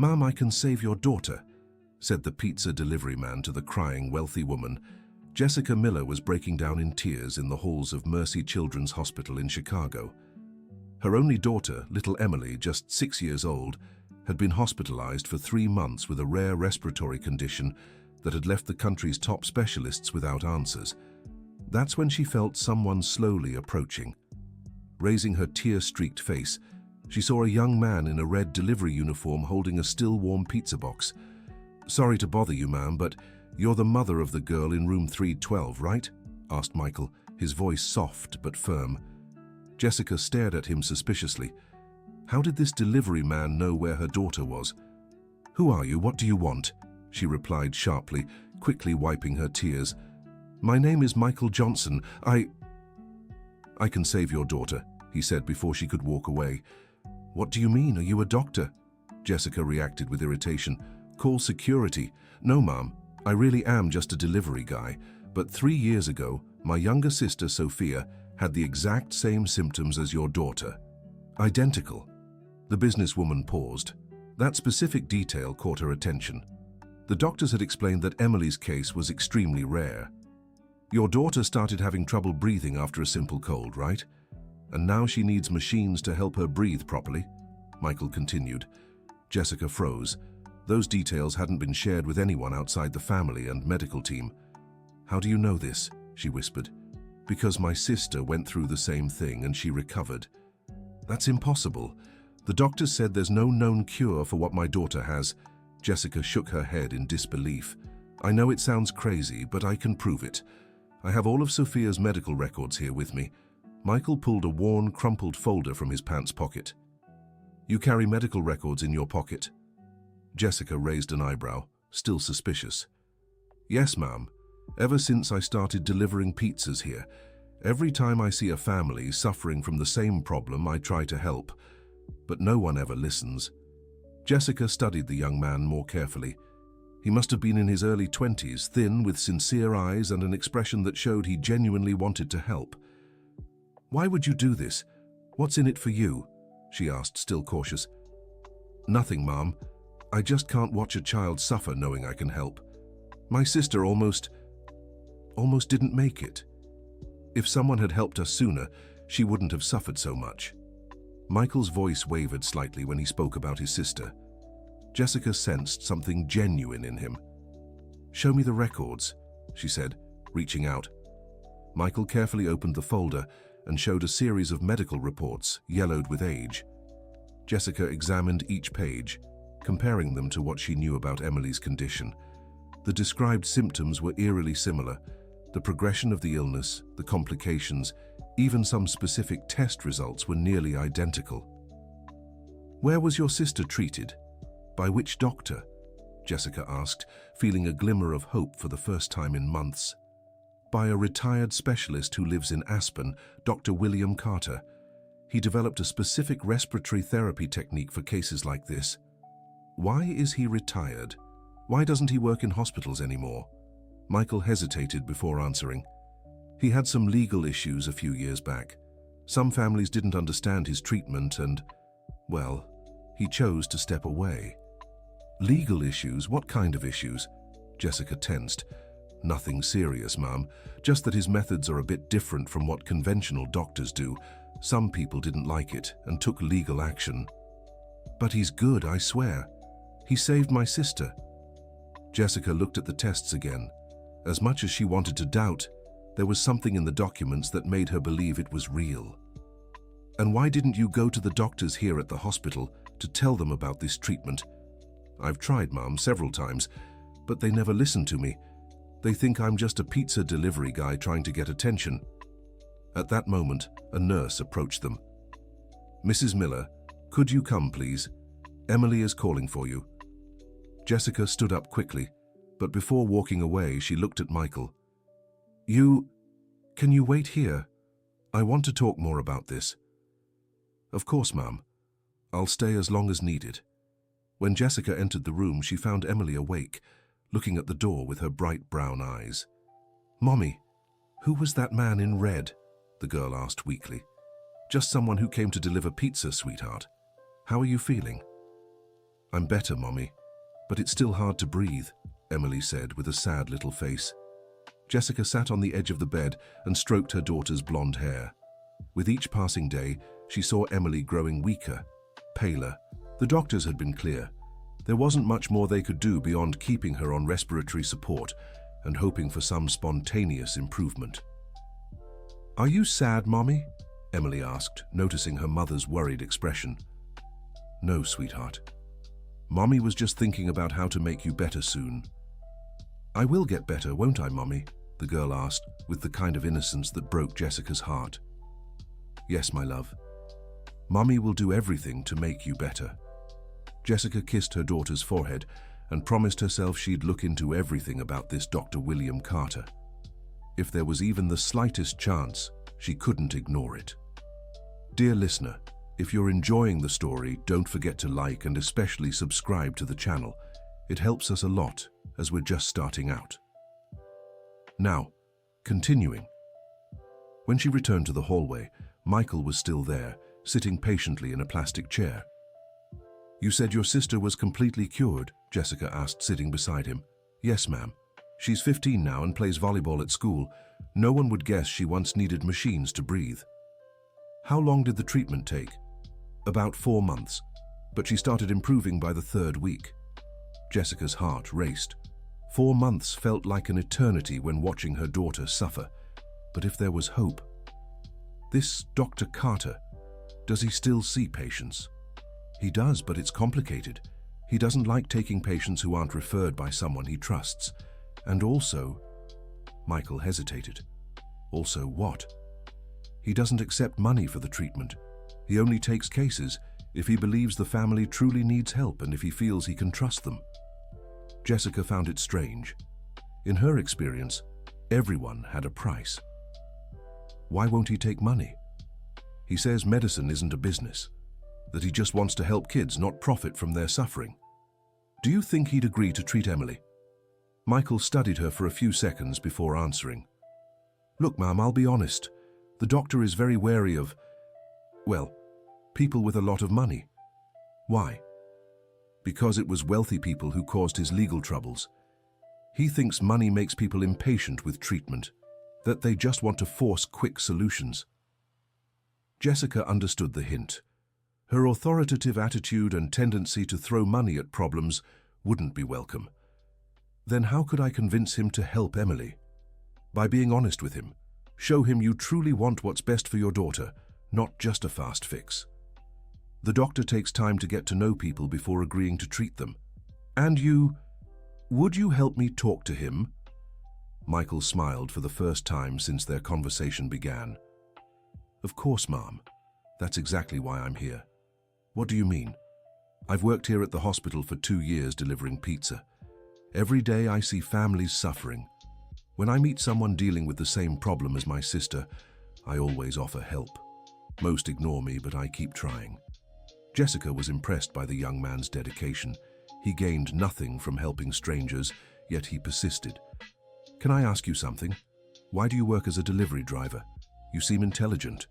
"Ma'am, I can save your daughter," said the pizza delivery man to the crying, wealthy woman. Jessica Miller was breaking down in tears in the halls of Mercy Children's Hospital in Chicago. Her only daughter, little Emily, just 6 years old, had been hospitalized for 3 months with a rare respiratory condition that had left the country's top specialists without answers. That's when she felt someone slowly approaching. Raising her tear-streaked face, she saw a young man in a red delivery uniform holding a still-warm pizza box. "Sorry to bother you, ma'am, but you're the mother of the girl in room 312, right?" asked Michael, his voice soft but firm. Jessica stared at him suspiciously. How did this delivery man know where her daughter was? "Who are you? What do you want?" she replied sharply, quickly wiping her tears. "My name is Michael Johnson. I can save your daughter," he said before she could walk away. "What do you mean? Are you a doctor?" Jessica reacted with irritation. "Call security." "No, ma'am. I really am just a delivery guy. But 3 years ago, my younger sister, Sophia, had the exact same symptoms as your daughter. Identical." The businesswoman paused. That specific detail caught her attention. The doctors had explained that Emily's case was extremely rare. "Your daughter started having trouble breathing after a simple cold, right? And now she needs machines to help her breathe properly," Michael continued. Jessica froze. Those details hadn't been shared with anyone outside the family and medical team. "How do you know this?" she whispered. "Because my sister went through the same thing and she recovered." "That's impossible. The doctors said there's no known cure for what my daughter has." Jessica shook her head in disbelief. "I know it sounds crazy, but I can prove it. I have all of Sophia's medical records here with me." Michael pulled a worn, crumpled folder from his pants pocket. "You carry medical records in your pocket?" Jessica raised an eyebrow, still suspicious. "Yes, ma'am. Ever since I started delivering pizzas here, every time I see a family suffering from the same problem, I try to help. But no one ever listens." Jessica studied the young man more carefully. He must have been in his early 20s, thin, with sincere eyes and an expression that showed he genuinely wanted to help. "Why would you do this? What's in it for you?" she asked, still cautious. "Nothing, Mom. I just can't watch a child suffer knowing I can help. My sister almost didn't make it. If someone had helped her sooner, she wouldn't have suffered so much." Michael's voice wavered slightly when he spoke about his sister. Jessica sensed something genuine in him. "Show me the records," she said, reaching out. Michael carefully opened the folder and showed a series of medical reports, yellowed with age. Jessica examined each page, comparing them to what she knew about Emily's condition. The described symptoms were eerily similar. The progression of the illness, the complications, even some specific test results were nearly identical. "Where was your sister treated? By which doctor?" Jessica asked, feeling a glimmer of hope for the first time in months. "By a retired specialist who lives in Aspen, Dr. William Carter. He developed a specific respiratory therapy technique for cases like this." "Why is he retired? Why doesn't he work in hospitals anymore?" Michael hesitated before answering. He had some legal issues a few years back. Some families didn't understand his treatment and, well, he chose to step away. "Legal issues? What kind of issues?" Jessica tensed. "Nothing serious, Ma'am. Just that his methods are a bit different from what conventional doctors do. Some people didn't like it and took legal action." "But he's good, I swear. He saved my sister." Jessica looked at the tests again. As much as she wanted to doubt, there was something in the documents that made her believe it was real. "And why didn't you go to the doctors here at the hospital to tell them about this treatment?" "I've tried, Mom, several times, but they never listen to me. They think I'm just a pizza delivery guy trying to get attention." At that moment, a nurse approached them. "Mrs. Miller, could you come, please? Emily is calling for you." Jessica stood up quickly, but before walking away, she looked at Michael. Can you wait here? I want to talk more about this." "Of course, Ma'am. I'll stay as long as needed." When Jessica entered the room, she found Emily awake, looking at the door with her bright brown eyes. "Mommy, who was that man in red?" the girl asked weakly. "Just someone who came to deliver pizza, sweetheart. How are you feeling?" I'm better, Mommy, but it's still hard to breathe, Emily said with a sad little face. Jessica sat on the edge of the bed and stroked her daughter's blonde hair. With each passing day, she saw Emily growing weaker, paler. The doctors had been clear. There wasn't much more they could do beyond keeping her on respiratory support and hoping for some spontaneous improvement. "Are you sad, Mommy?" Emily asked, noticing her mother's worried expression. "No, sweetheart. Mommy was just thinking about how to make you better soon." "I will get better, won't I, Mommy?" the girl asked, with the kind of innocence that broke Jessica's heart. "Yes, my love. Mommy will do everything to make you better." Jessica kissed her daughter's forehead and promised herself she'd look into everything about this Dr. William Carter. If there was even the slightest chance, she couldn't ignore it. Dear listener, if you're enjoying the story, don't forget to like and especially subscribe to the channel. It helps us a lot, as we're just starting out. Now, continuing. When she returned to the hallway, Michael was still there, sitting patiently in a plastic chair. "You said your sister was completely cured?" Jessica asked, sitting beside him. "Yes, ma'am. She's 15 now and plays volleyball at school. No one would guess she once needed machines to breathe." "How long did the treatment take?" "About 4 months, but she started improving by the 3rd week." Jessica's heart raced. 4 months felt like an eternity when watching her daughter suffer. But if there was hope. This Dr. Carter, does he still see patients? He does, but it's complicated. He doesn't like taking patients who aren't referred by someone he trusts. And also, Michael hesitated. Also what? He doesn't accept money for the treatment. He only takes cases if he believes the family truly needs help and if he feels he can trust them. Jessica found it strange. In her experience, everyone had a price. Why won't he take money? He says medicine isn't a business, that he just wants to help kids, not profit from their suffering. Do you think he'd agree to treat Emily? Michael studied her for a few seconds before answering. "Look, Ma'am, I'll be honest. The doctor is very wary of, well, people with a lot of money." "Why?" "Because it was wealthy people who caused his legal troubles. He thinks money makes people impatient with treatment, that they just want to force quick solutions." Jessica understood the hint. Her authoritative attitude and tendency to throw money at problems wouldn't be welcome. Then how could I convince him to help Emily? By being honest with him. Show him you truly want what's best for your daughter, not just a fast fix. The doctor takes time to get to know people before agreeing to treat them. And would you help me talk to him? Michael smiled for the first time since their conversation began. "Of course, Ma'am. That's exactly why I'm here." "What do you mean?" "I've worked here at the hospital for 2 years delivering pizza. Every day I see families suffering. When I meet someone dealing with the same problem as my sister, I always offer help. Most ignore me, but I keep trying." Jessica was impressed by the young man's dedication. He gained nothing from helping strangers, yet he persisted. "Can I ask you something? Why do you work as a delivery driver? You seem intelligent."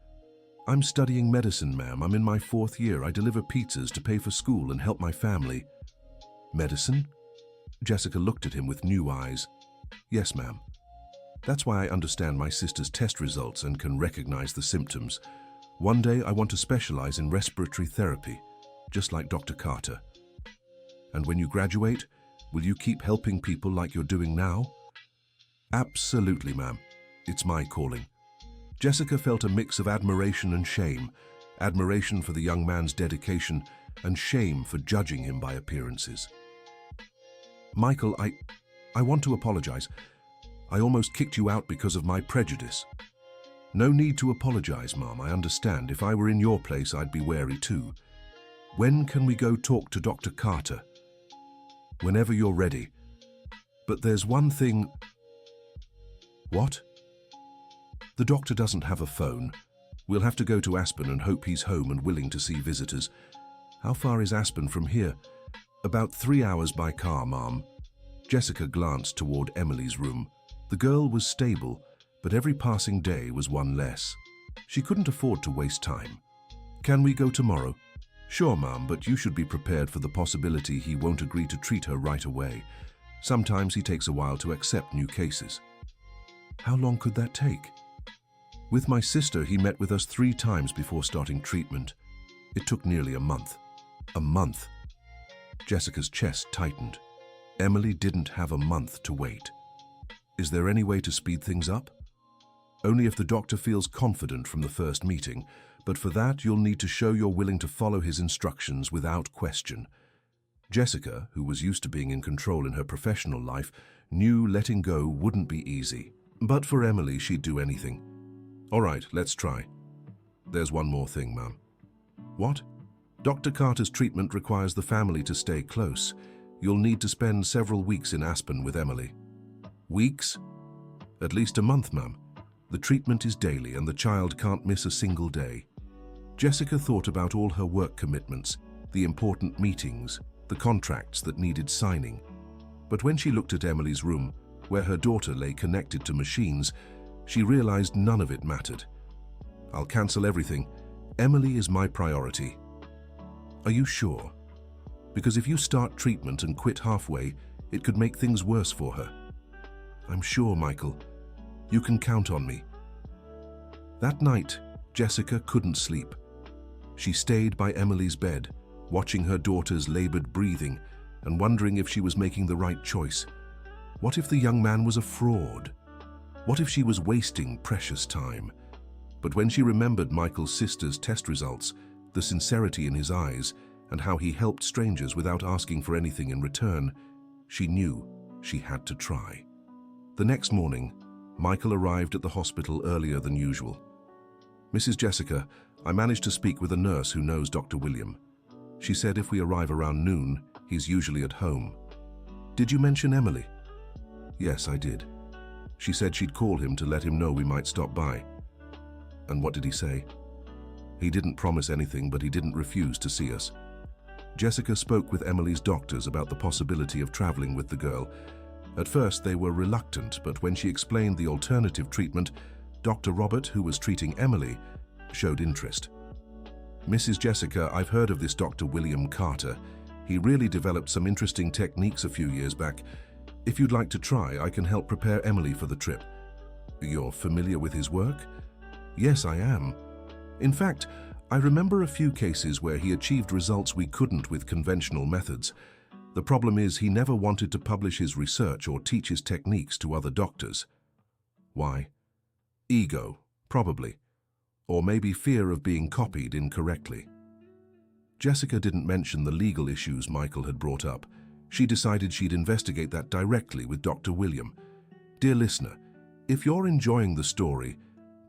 "I'm studying medicine, ma'am. I'm in my 4th year. I deliver pizzas to pay for school and help my family." "Medicine?" Jessica looked at him with new eyes. "Yes, ma'am. That's why I understand my sister's test results and can recognize the symptoms. One day I want to specialize in respiratory therapy, just like Dr. Carter." "And when you graduate, will you keep helping people like you're doing now?" "Absolutely, ma'am. It's my calling." Jessica felt a mix of admiration and shame. Admiration for the young man's dedication and shame for judging him by appearances. "Michael, I want to apologize. I almost kicked you out because of my prejudice." "No need to apologize, Mom. I understand. If I were in your place, I'd be wary too. When can we go talk to Dr. Carter?" "Whenever you're ready. But there's one thing." "What?" "The doctor doesn't have a phone. We'll have to go to Aspen and hope he's home and willing to see visitors." "How far is Aspen from here?" "About 3 hours by car, Mom." Jessica glanced toward Emily's room. The girl was stable, but every passing day was one less. She couldn't afford to waste time. "Can we go tomorrow?" Sure, Mum, but you should be prepared for the possibility he won't agree to treat her right away. Sometimes he takes a while to accept new cases. How long could that take? With my sister, he met with us 3 times before starting treatment. It took nearly a month. A month. Jessica's chest tightened. Emily didn't have a month to wait. Is there any way to speed things up? Only if the doctor feels confident from the first meeting, but for that you'll need to show you're willing to follow his instructions without question. Jessica, who was used to being in control in her professional life, knew letting go wouldn't be easy. But for Emily, she'd do anything. All right, let's try. There's one more thing, Mum. What? Dr. Carter's treatment requires the family to stay close. You'll need to spend several weeks in Aspen with Emily. Weeks? At least a month, Mum. The treatment is daily and the child can't miss a single day. Jessica thought about all her work commitments, the important meetings, the contracts that needed signing. But when she looked at Emily's room, where her daughter lay connected to machines, she realized none of it mattered. I'll cancel everything. Emily is my priority. Are you sure? Because if you start treatment and quit halfway, it could make things worse for her. I'm sure, Michael. You can count on me. That night, Jessica couldn't sleep. She stayed by Emily's bed, watching her daughter's labored breathing and wondering if she was making the right choice. What if the young man was a fraud? What if she was wasting precious time? But when she remembered Michael's sister's test results, the sincerity in his eyes, and how he helped strangers without asking for anything in return, she knew she had to try. The next morning, Michael arrived at the hospital earlier than usual. Mrs. Jessica, I managed to speak with a nurse who knows Dr. William. She said if we arrive around noon, he's usually at home. Did you mention Emily? Yes, I did. She said she'd call him to let him know we might stop by. And what did he say? He didn't promise anything, but he didn't refuse to see us. Jessica spoke with Emily's doctors about the possibility of traveling with the girl. At first, they were reluctant, but when she explained the alternative treatment, Dr. Robert, who was treating Emily, showed interest. Mrs. Jessica, I've heard of this Dr. William Carter. He really developed some interesting techniques a few years back. If you'd like to try, I can help prepare Emily for the trip. You're familiar with his work? Yes, I am. In fact, I remember a few cases where he achieved results we couldn't with conventional methods. The problem is he never wanted to publish his research or teach his techniques to other doctors. Why? Ego, probably. Or maybe fear of being copied incorrectly. Jessica didn't mention the legal issues Michael had brought up. She decided she'd investigate that directly with Dr. William. Dear listener, if you're enjoying the story,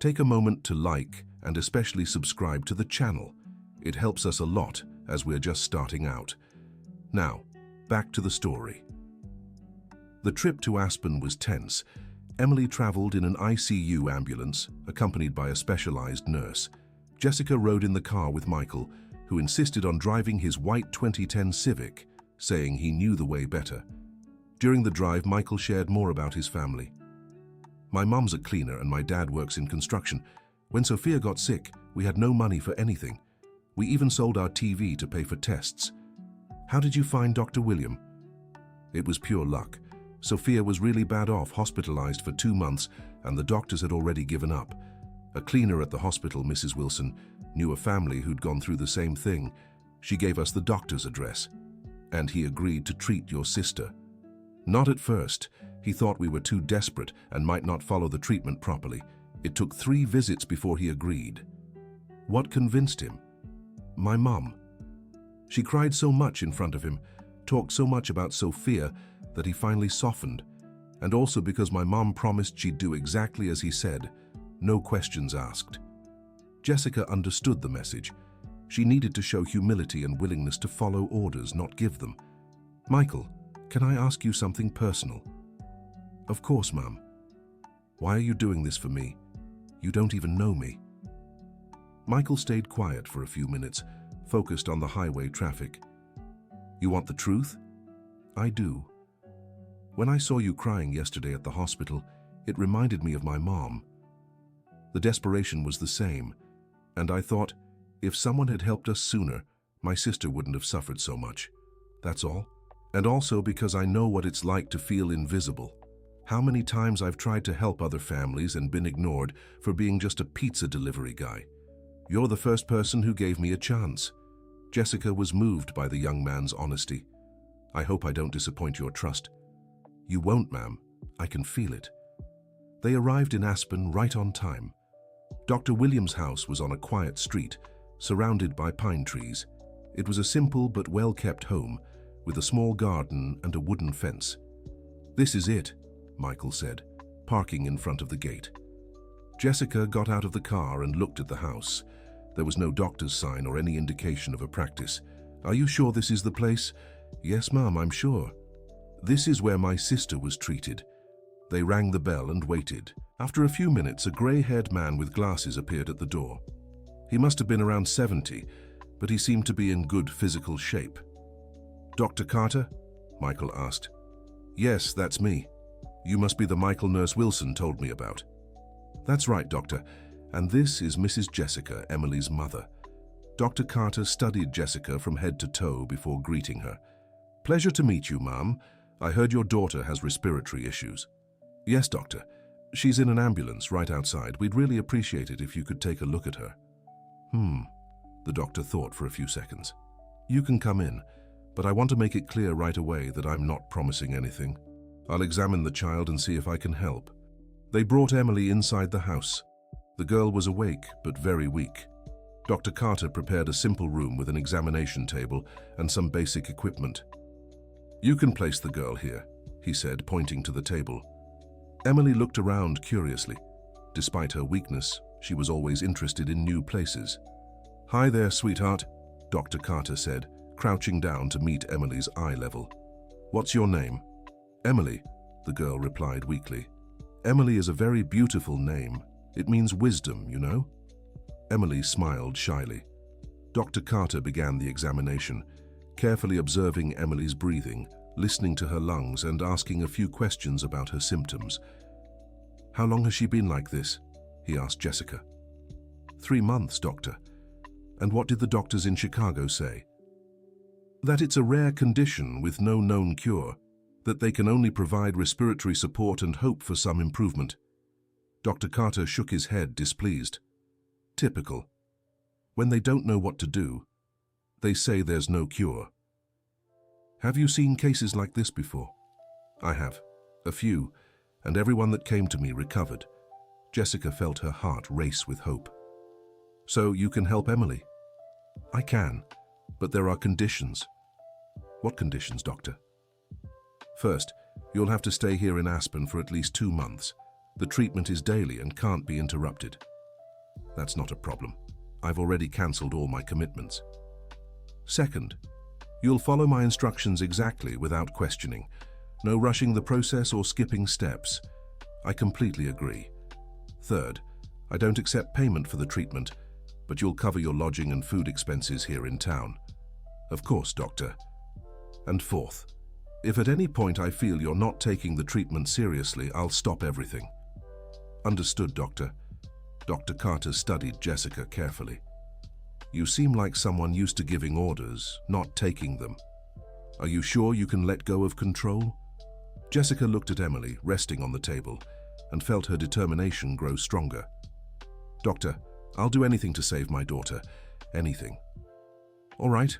take a moment to like and especially subscribe to the channel. It helps us a lot as we're just starting out. Now, back to the story. The trip to Aspen was tense. Emily traveled in an ICU ambulance, accompanied by a specialized nurse. Jessica rode in the car with Michael, who insisted on driving his white 2010 Civic, saying he knew the way better. During the drive, Michael shared more about his family. My mom's a cleaner and my dad works in construction. When Sophia got sick, we had no money for anything. We even sold our TV to pay for tests. How did you find Dr. William? It was pure luck. Sophia was really bad off, hospitalized for 2 months, and the doctors had already given up. A cleaner at the hospital, Mrs. Wilson, knew a family who'd gone through the same thing. She gave us the doctor's address, and he agreed to treat your sister. Not at first. He thought we were too desperate and might not follow the treatment properly. It took 3 visits before he agreed. What convinced him? My mom. She cried so much in front of him, talked so much about Sophia, that he finally softened, and also because my mom promised she'd do exactly as he said, no questions asked. Jessica understood the message. She needed to show humility and willingness to follow orders, not give them. Michael, can I ask you something personal? Of course, Mum. Why are you doing this for me? You don't even know me. Michael stayed quiet for a few minutes, focused on the highway traffic. You want the truth? I do. When I saw you crying yesterday at the hospital, it reminded me of my mom. The desperation was the same, and I thought, if someone had helped us sooner, My sister wouldn't have suffered so much. That's all. And also because I know what it's like to feel invisible. How many times I've tried to help other families and been ignored for being just a pizza delivery guy. You're the first person who gave me a chance." Jessica was moved by the young man's honesty. "I hope I don't disappoint your trust." "You won't, ma'am. I can feel it." They arrived in Aspen right on time. Dr. Williams' house was on a quiet street, surrounded by pine trees. It was a simple but well-kept home, with a small garden and a wooden fence. "This is it," Michael said, parking in front of the gate. Jessica got out of the car and looked at the house. There was no doctor's sign or any indication of a practice. "Are you sure this is the place?" "Yes, ma'am, I'm sure. This is where my sister was treated." They rang the bell and waited. After a few minutes, a grey-haired man with glasses appeared at the door. He must have been around 70, but he seemed to be in good physical shape. "Dr. Carter?" Michael asked. "Yes, that's me. You must be the Michael Nurse Wilson told me about." "That's right, doctor. And this is Mrs. Jessica, Emily's mother." Dr. Carter studied Jessica from head to toe before greeting her. "Pleasure to meet you, ma'am. I heard your daughter has respiratory issues." "Yes, doctor. She's in an ambulance right outside. We'd really appreciate it if you could take a look at her." The doctor thought for a few seconds. "You can come in, but I want to make it clear right away that I'm not promising anything. I'll examine the child and see if I can help." They brought Emily inside the house. The girl was awake, but very weak. Dr. Carter prepared a simple room with an examination table and some basic equipment. "You can place the girl here," he said, pointing to the table. Emily looked around curiously. Despite her weakness, she was always interested in new places. "Hi there, sweetheart," Dr. Carter said, crouching down to meet Emily's eye level. "What's your name?" "Emily," the girl replied weakly. "Emily is a very beautiful name. It means wisdom, you know." Emily smiled shyly. Dr. Carter began the examination, carefully observing Emily's breathing, listening to her lungs and asking a few questions about her symptoms. "How long has she been like this?" he asked Jessica. 3 months, doctor." "And what did the doctors in Chicago say?" "That it's a rare condition with no known cure, that they can only provide respiratory support and hope for some improvement." Dr. Carter shook his head, displeased. "Typical. When they don't know what to do, they say there's no cure." "Have you seen cases like this before?" "I have. A few, and everyone that came to me recovered." Jessica felt her heart race with hope. "So you can help Emily?" "I can, but there are conditions." "What conditions, doctor?" "First, you'll have to stay here in Aspen for at least 2 months. The treatment is daily and can't be interrupted." "That's not a problem. I've already cancelled all my commitments." "Second, you'll follow my instructions exactly without questioning. No rushing the process or skipping steps." "I completely agree." "Third, I don't accept payment for the treatment, but you'll cover your lodging and food expenses here in town." "Of course, doctor." "And fourth, if at any point I feel you're not taking the treatment seriously, I'll stop everything." "Understood, doctor." Dr. Carter studied Jessica carefully. "You seem like someone used to giving orders, not taking them. Are you sure you can let go of control?" Jessica looked at Emily, resting on the table, and felt her determination grow stronger. "Doctor, I'll do anything to save my daughter. Anything." "All right.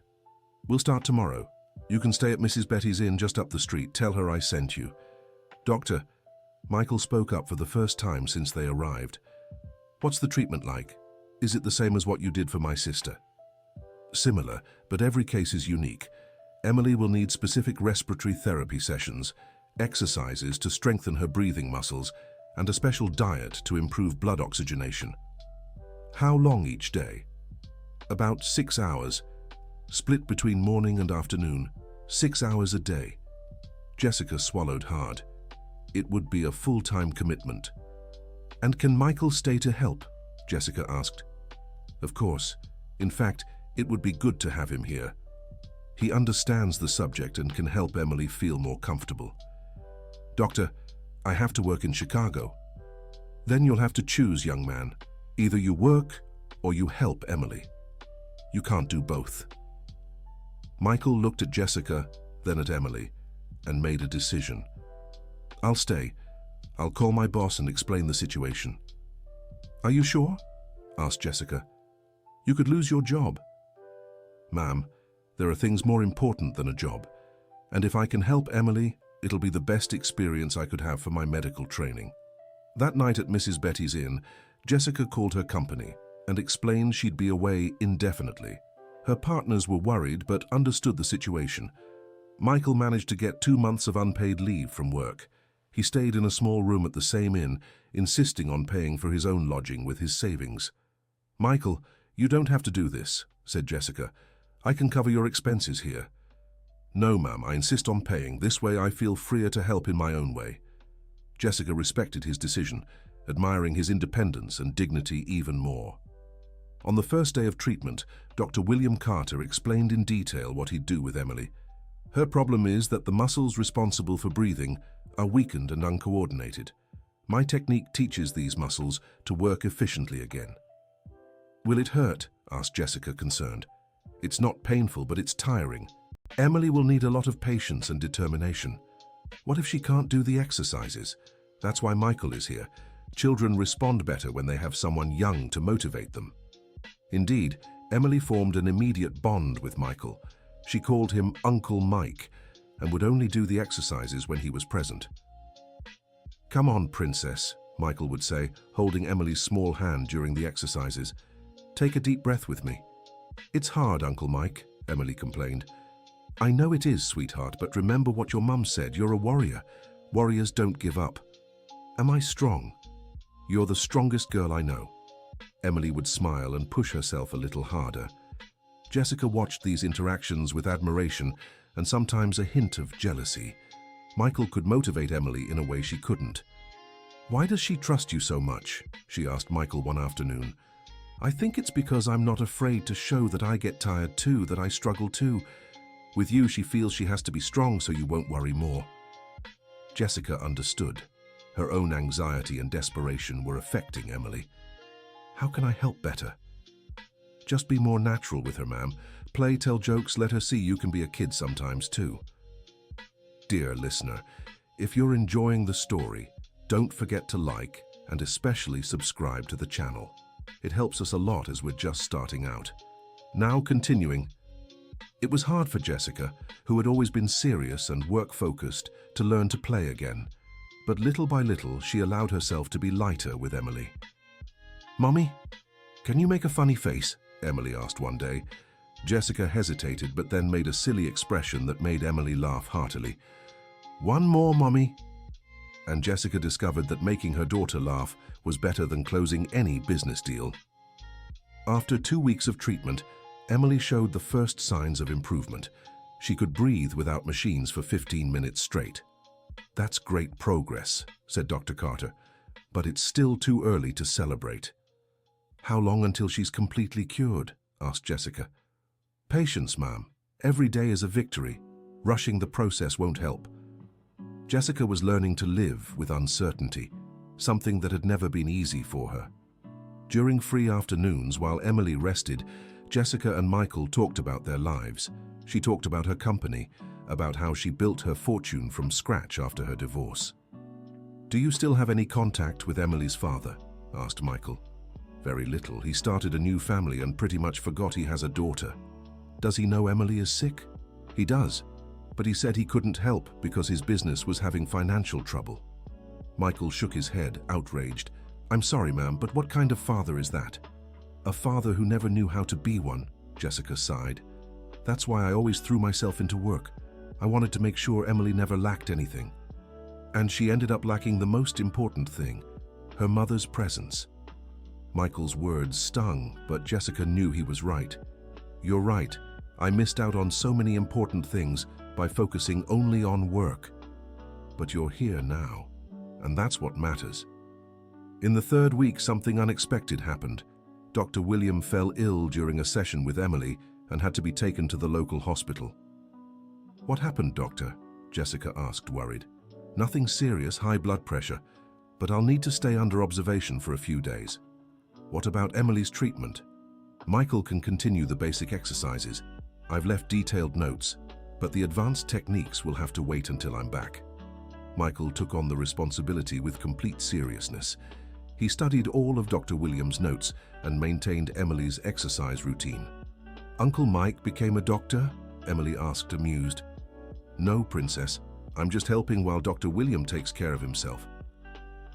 We'll start tomorrow. You can stay at Mrs. Betty's Inn just up the street. Tell her I sent you." "Doctor," Michael spoke up for the first time since they arrived. "What's the treatment like? Is it the same as what you did for my sister?" "Similar, but every case is unique. Emily will need specific respiratory therapy sessions, exercises to strengthen her breathing muscles, and a special diet to improve blood oxygenation." "How long each day?" "About 6 hours, split between morning and afternoon. 6 hours a day." Jessica swallowed hard. It would be a full-time commitment. "And can Michael stay to help?" Jessica asked. "Of course. In fact, it would be good to have him here. He understands the subject and can help Emily feel more comfortable." "Doctor, I have to work in Chicago." "Then you'll have to choose, young man. Either you work or you help Emily. You can't do both." Michael looked at Jessica, then at Emily, and made a decision. "I'll stay. I'll call my boss and explain the situation." "Are you sure?" asked Jessica. "You could lose your job." "Ma'am, there are things more important than a job, and if I can help Emily, it'll be the best experience I could have for my medical training." That night at Mrs. Betty's Inn, Jessica called her company and explained she'd be away indefinitely. Her partners were worried but understood the situation. Michael managed to get 2 months of unpaid leave from work. He stayed in a small room at the same inn, insisting on paying for his own lodging with his savings. "Michael, you don't have to do this," said Jessica. "I can cover your expenses here." "No, ma'am, I insist on paying. This way I feel freer to help in my own way." Jessica respected his decision, admiring his independence and dignity even more. On the first day of treatment, Dr. William Carter explained in detail what he'd do with Emily. "Her problem is that the muscles responsible for breathing are weakened and uncoordinated. My technique teaches these muscles to work efficiently again." "Will it hurt?" asked Jessica, concerned. "It's not painful, but it's tiring. Emily will need a lot of patience and determination. What if she can't do the exercises? That's why Michael is here. Children respond better when they have someone young to motivate them." Indeed, Emily formed an immediate bond with Michael. She called him Uncle Mike and would only do the exercises when he was present. "Come on, princess," Michael would say, holding Emily's small hand during the exercises. "Take a deep breath with me." "It's hard, Uncle Mike," Emily complained. "I know it is, sweetheart, but remember what your mum said. You're a warrior. Warriors don't give up." "Am I strong?" "You're the strongest girl I know." Emily would smile and push herself a little harder. Jessica watched these interactions with admiration and sometimes a hint of jealousy. Michael could motivate Emily in a way she couldn't. "Why does she trust you so much?" she asked Michael one afternoon. "I think it's because I'm not afraid to show that I get tired too, that I struggle too. With you, she feels she has to be strong so you won't worry more." Jessica understood. Her own anxiety and desperation were affecting Emily. "How can I help better?" "Just be more natural with her, ma'am. Play, tell jokes, let her see you can be a kid sometimes too." Dear listener, if you're enjoying the story, don't forget to like and especially subscribe to the channel. It helps us a lot as we're just starting out. Now continuing. It was hard for Jessica, who had always been serious and work-focused, to learn to play again. But little by little, she allowed herself to be lighter with Emily. "Mommy, can you make a funny face?" Emily asked one day. Jessica hesitated but then made a silly expression that made Emily laugh heartily. "One more, Mommy." And Jessica discovered that making her daughter laugh was better than closing any business deal. After 2 weeks of treatment, Emily showed the first signs of improvement. She could breathe without machines for 15 minutes straight. "That's great progress," said Dr. Carter, "but it's still too early to celebrate." "How long until she's completely cured?" asked Jessica. "Patience, ma'am. Every day is a victory. Rushing the process won't help." Jessica was learning to live with uncertainty, something that had never been easy for her. During free afternoons, while Emily rested, Jessica and Michael talked about their lives. She talked about her company, about how she built her fortune from scratch after her divorce. "Do you still have any contact with Emily's father?" asked Michael. "Very little. He started a new family and pretty much forgot he has a daughter." "Does he know Emily is sick?" "He does, but he said he couldn't help because his business was having financial trouble." Michael shook his head, outraged. "I'm sorry, ma'am, but what kind of father is that?" "A father who never knew how to be one," Jessica sighed. "That's why I always threw myself into work. I wanted to make sure Emily never lacked anything. And she ended up lacking the most important thing, her mother's presence." Michael's words stung, but Jessica knew he was right. "You're right. I missed out on so many important things by focusing only on work. But you're here now, and that's what matters." In the 3rd week, something unexpected happened. Dr. William fell ill during a session with Emily and had to be taken to the local hospital. "What happened, doctor?" Jessica asked, worried. "Nothing serious, high blood pressure, but I'll need to stay under observation for a few days." "What about Emily's treatment?" "Michael can continue the basic exercises. I've left detailed notes, but the advanced techniques will have to wait until I'm back. Michael took on the responsibility with complete seriousness. He studied all of Dr. Williams' notes and maintained Emily's exercise routine. "Uncle Mike became a doctor?" Emily asked, amused. "No, Princess. I'm just helping while Dr. William takes care of himself."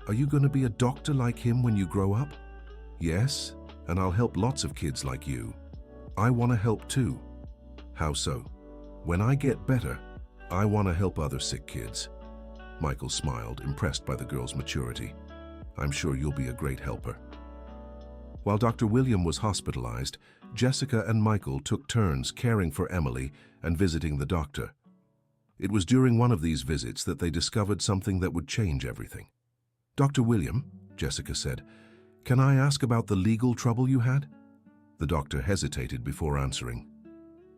"Are you going to be a doctor like him when you grow up?" "Yes, and I'll help lots of kids like you." "I want to help too." "How so?" "When I get better, I want to help other sick kids." Michael smiled, impressed by the girl's maturity. "I'm sure you'll be a great helper." While Dr. William was hospitalized, Jessica and Michael took turns caring for Emily and visiting the doctor. It was during one of these visits that they discovered something that would change everything. "Dr. William," Jessica said, "can I ask about the legal trouble you had?" The doctor hesitated before answering.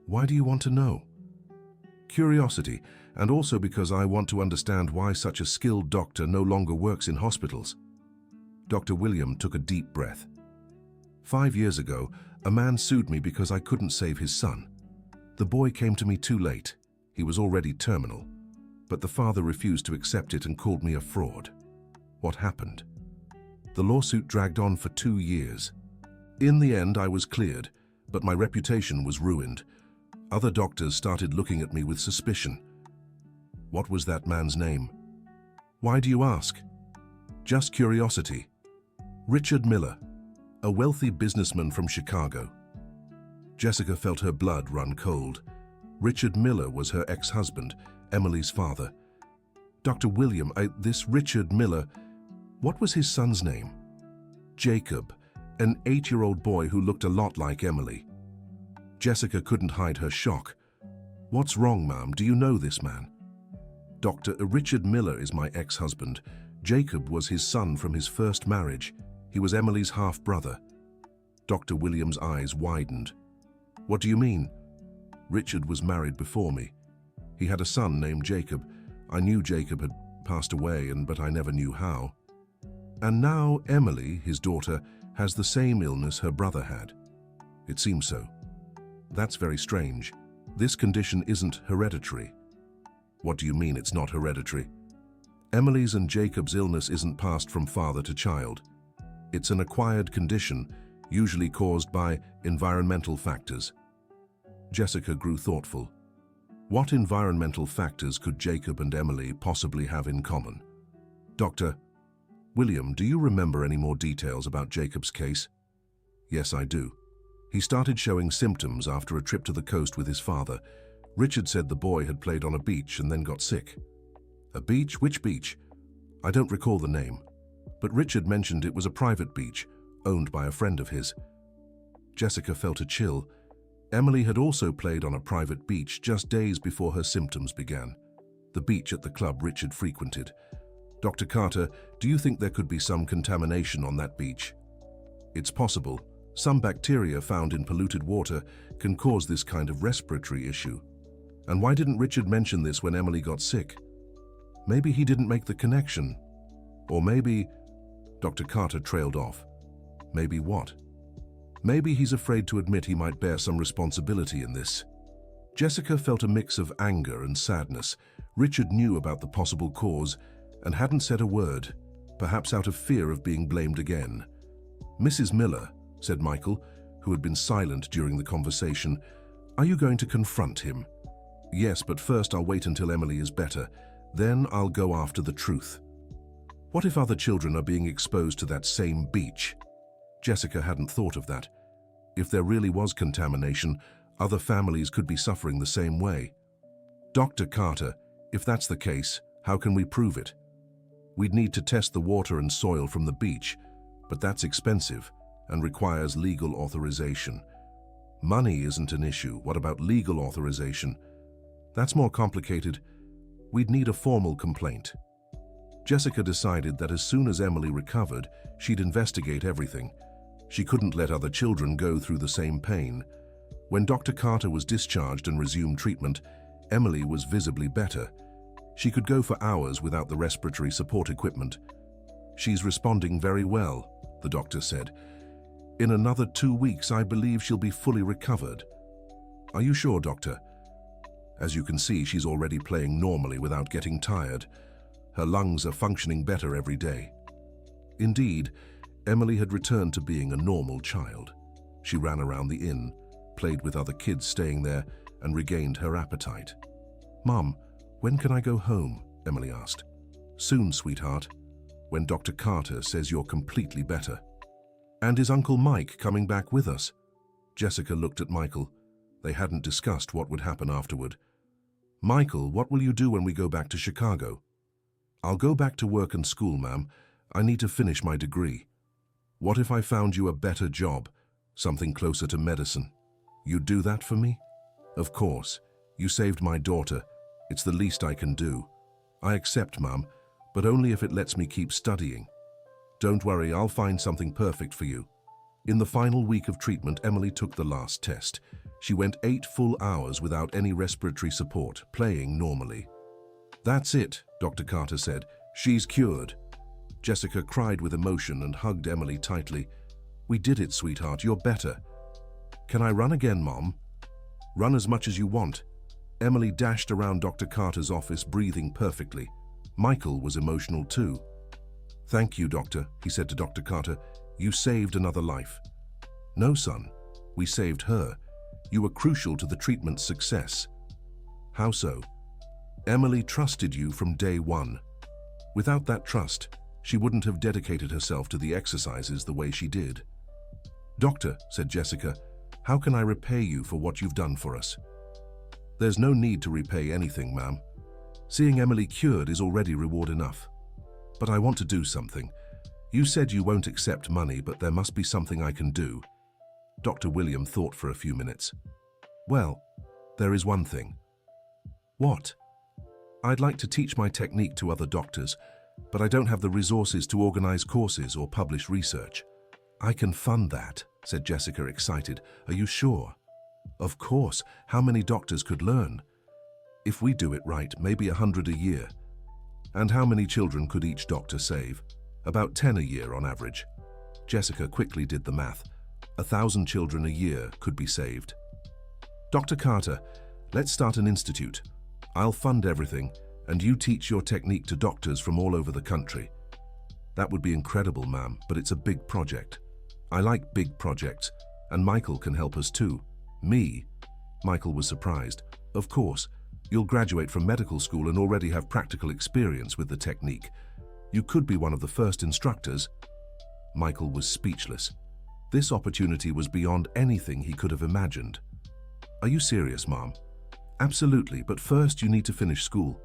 "Why do you want to know?" "Curiosity, and also because I want to understand why such a skilled doctor no longer works in hospitals." Dr. William took a deep breath. 5 years ago, a man sued me because I couldn't save his son. The boy came to me too late. He was already terminal. But the father refused to accept it and called me a fraud. What happened? The lawsuit dragged on for 2 years. In the end, I was cleared, but my reputation was ruined. Other doctors started looking at me with suspicion. What was that man's name? Why do you ask? Just curiosity. Richard Miller, a wealthy businessman from Chicago. Jessica felt her blood run cold. Richard Miller was her ex-husband, Emily's father. Dr. William, this Richard Miller, what was his son's name? Jacob, an 8-year-old boy who looked a lot like Emily. Jessica couldn't hide her shock. "What's wrong, Ma'am? Do you know this man?" "Dr. Richard Miller is my ex-husband. Jacob was his son from his first marriage. He was Emily's half-brother." Dr. William's eyes widened. "What do you mean?" "Richard was married before me. He had a son named Jacob. I knew Jacob had passed away, but I never knew how. And now Emily, his daughter, has the same illness her brother had." "It seems so." "That's very strange. This condition isn't hereditary." "What do you mean it's not hereditary?" "Emily's and Jacob's illness isn't passed from father to child. It's an acquired condition, usually caused by environmental factors." Jessica grew thoughtful. What environmental factors could Jacob and Emily possibly have in common? "Dr. William, do you remember any more details about Jacob's case?" "Yes, I do. He started showing symptoms after a trip to the coast with his father. Richard said the boy had played on a beach and then got sick." "A beach? Which beach?" "I don't recall the name, but Richard mentioned it was a private beach, owned by a friend of his." Jessica felt a chill. Emily had also played on a private beach just days before her symptoms began. The beach at the club Richard frequented. "Dr. Carter, do you think there could be some contamination on that beach?" "It's possible. Some bacteria found in polluted water can cause this kind of respiratory issue." "And why didn't Richard mention this when Emily got sick?" "Maybe he didn't make the connection. Or maybe—" Dr. Carter trailed off. "Maybe what?" "Maybe he's afraid to admit he might bear some responsibility in this." Jessica felt a mix of anger and sadness. Richard knew about the possible cause and hadn't said a word, perhaps out of fear of being blamed again. "Mrs. Miller," said Michael, who had been silent during the conversation, "are you going to confront him?" "Yes, but first I'll wait until Emily is better. Then I'll go after the truth." What if other children are being exposed to that same beach? Jessica hadn't thought of that. If there really was contamination, other families could be suffering the same way. "Dr. Carter, if that's the case, how can we prove it?" "We'd need to test the water and soil from the beach, but that's expensive and requires legal authorization." "Money isn't an issue. What about legal authorization?" "That's more complicated. We'd need a formal complaint." Jessica decided that as soon as Emily recovered, she'd investigate everything. She couldn't let other children go through the same pain. When Dr. Carter was discharged and resumed treatment, Emily was visibly better. She could go for hours without the respiratory support equipment. "She's responding very well," the doctor said. "In another 2 weeks, I believe she'll be fully recovered." Are you sure, Doctor? As you can see, she's already playing normally without getting tired. Her lungs are functioning better every day. Indeed, Emily had returned to being a normal child. She ran around the inn, played with other kids staying there, and regained her appetite. "Mom, when can I go home?" Emily asked. "Soon, sweetheart, when Dr. Carter says you're completely better." "And is Uncle Mike coming back with us?" Jessica looked at Michael. They hadn't discussed what would happen afterward. "Michael, what will you do when we go back to Chicago?" "I'll go back to work and school, ma'am. I need to finish my degree." "What if I found you a better job, something closer to medicine? You'd do that for me?" "Of course. You saved my daughter. It's the least I can do." "I accept, ma'am, but only if it lets me keep studying." "Don't worry, I'll find something perfect for you." In the final week of treatment, Emily took the last test. She went 8 full hours without any respiratory support, playing normally. "That's it," Dr. Carter said. "She's cured." Jessica cried with emotion and hugged Emily tightly. "We did it, sweetheart. You're better." "Can I run again, Mom?" "Run as much as you want." Emily dashed around Dr. Carter's office, breathing perfectly. Michael was emotional too. "Thank you, Doctor," he said to Dr. Carter. "You saved another life." "No, son. We saved her. You were crucial to the treatment's success." "How so?" "Emily trusted you from day one. Without that trust, she wouldn't have dedicated herself to the exercises the way she did." "Doctor," said Jessica, "how can I repay you for what you've done for us?" "There's no need to repay anything, ma'am. Seeing Emily cured is already reward enough. But I want to do something. You said you won't accept money, but there must be something I can do." Dr. William thought for a few minutes. "Well, there is one thing." "What?" "I'd like to teach my technique to other doctors, but I don't have the resources to organize courses or publish research." "I can fund that," said Jessica, excited. "Are you sure?" "Of course. How many doctors could learn?" "If we do it right, maybe 100 a year." "And how many children could each doctor save?" "About 10 a year on average." Jessica quickly did the math. 1,000 children a year could be saved. "Dr. Carter, let's start an institute. I'll fund everything, and you teach your technique to doctors from all over the country." "That would be incredible, ma'am, but it's a big project." "I like big projects, and Michael can help us too." "Me?" Michael was surprised. "Of course. You'll graduate from medical school and already have practical experience with the technique. You could be one of the first instructors." Michael was speechless. This opportunity was beyond anything he could have imagined. "Are you serious, Mom?" "Absolutely, but first you need to finish school."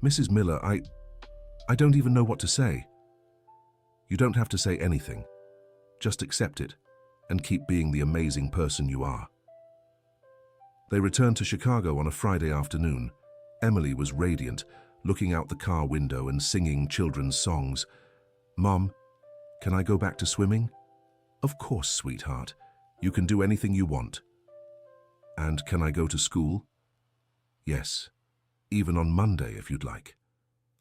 "Mrs. Miller, I don't even know what to say." "You don't have to say anything. Just accept it and keep being the amazing person you are." They returned to Chicago on a Friday afternoon. Emily was radiant, looking out the car window and singing children's songs. "Mom, can I go back to swimming?" "Of course, sweetheart. You can do anything you want." "And can I go to school?" "Yes, even on Monday if you'd like."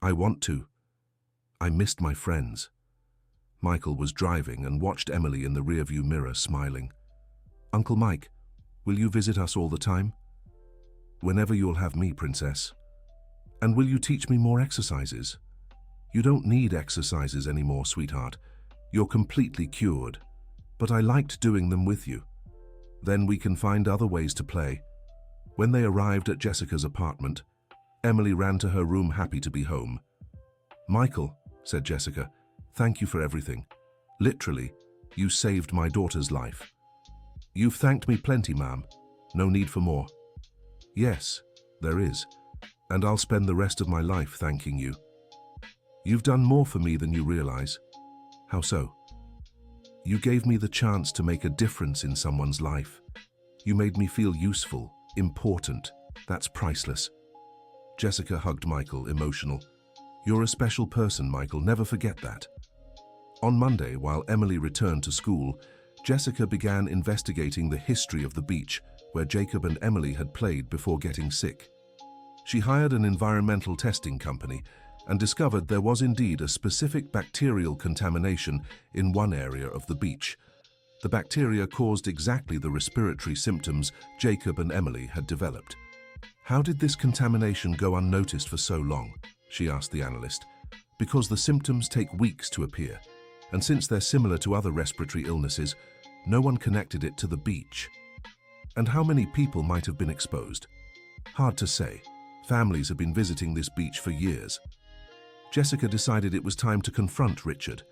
"I want to. I missed my friends." Michael was driving and watched Emily in the rearview mirror, smiling. "Uncle Mike, will you visit us all the time?" "Whenever you'll have me, Princess." "And will you teach me more exercises?" "You don't need exercises anymore, sweetheart. You're completely cured. But I liked doing them with you. Then we can find other ways to play." When they arrived at Jessica's apartment, Emily ran to her room, happy to be home. "Michael," said Jessica, "thank you for everything. Literally, you saved my daughter's life." "You've thanked me plenty, ma'am. No need for more." "Yes, there is. And I'll spend the rest of my life thanking you. You've done more for me than you realize." "How so?" "You gave me the chance to make a difference in someone's life. You made me feel useful, important. That's priceless." Jessica hugged Michael, emotional. "You're a special person, Michael. Never forget that." On Monday, while Emily returned to school, Jessica began investigating the history of the beach where Jacob and Emily had played before getting sick. She hired an environmental testing company and discovered there was indeed a specific bacterial contamination in one area of the beach. The bacteria caused exactly the respiratory symptoms Jacob and Emily had developed. How did this contamination go unnoticed for so long? She asked the analyst. Because the symptoms take weeks to appear, and since they're similar to other respiratory illnesses, no one connected it to the beach. And how many people might have been exposed? Hard to say. Families have been visiting this beach for years. Jessica decided it was time to confront Richard.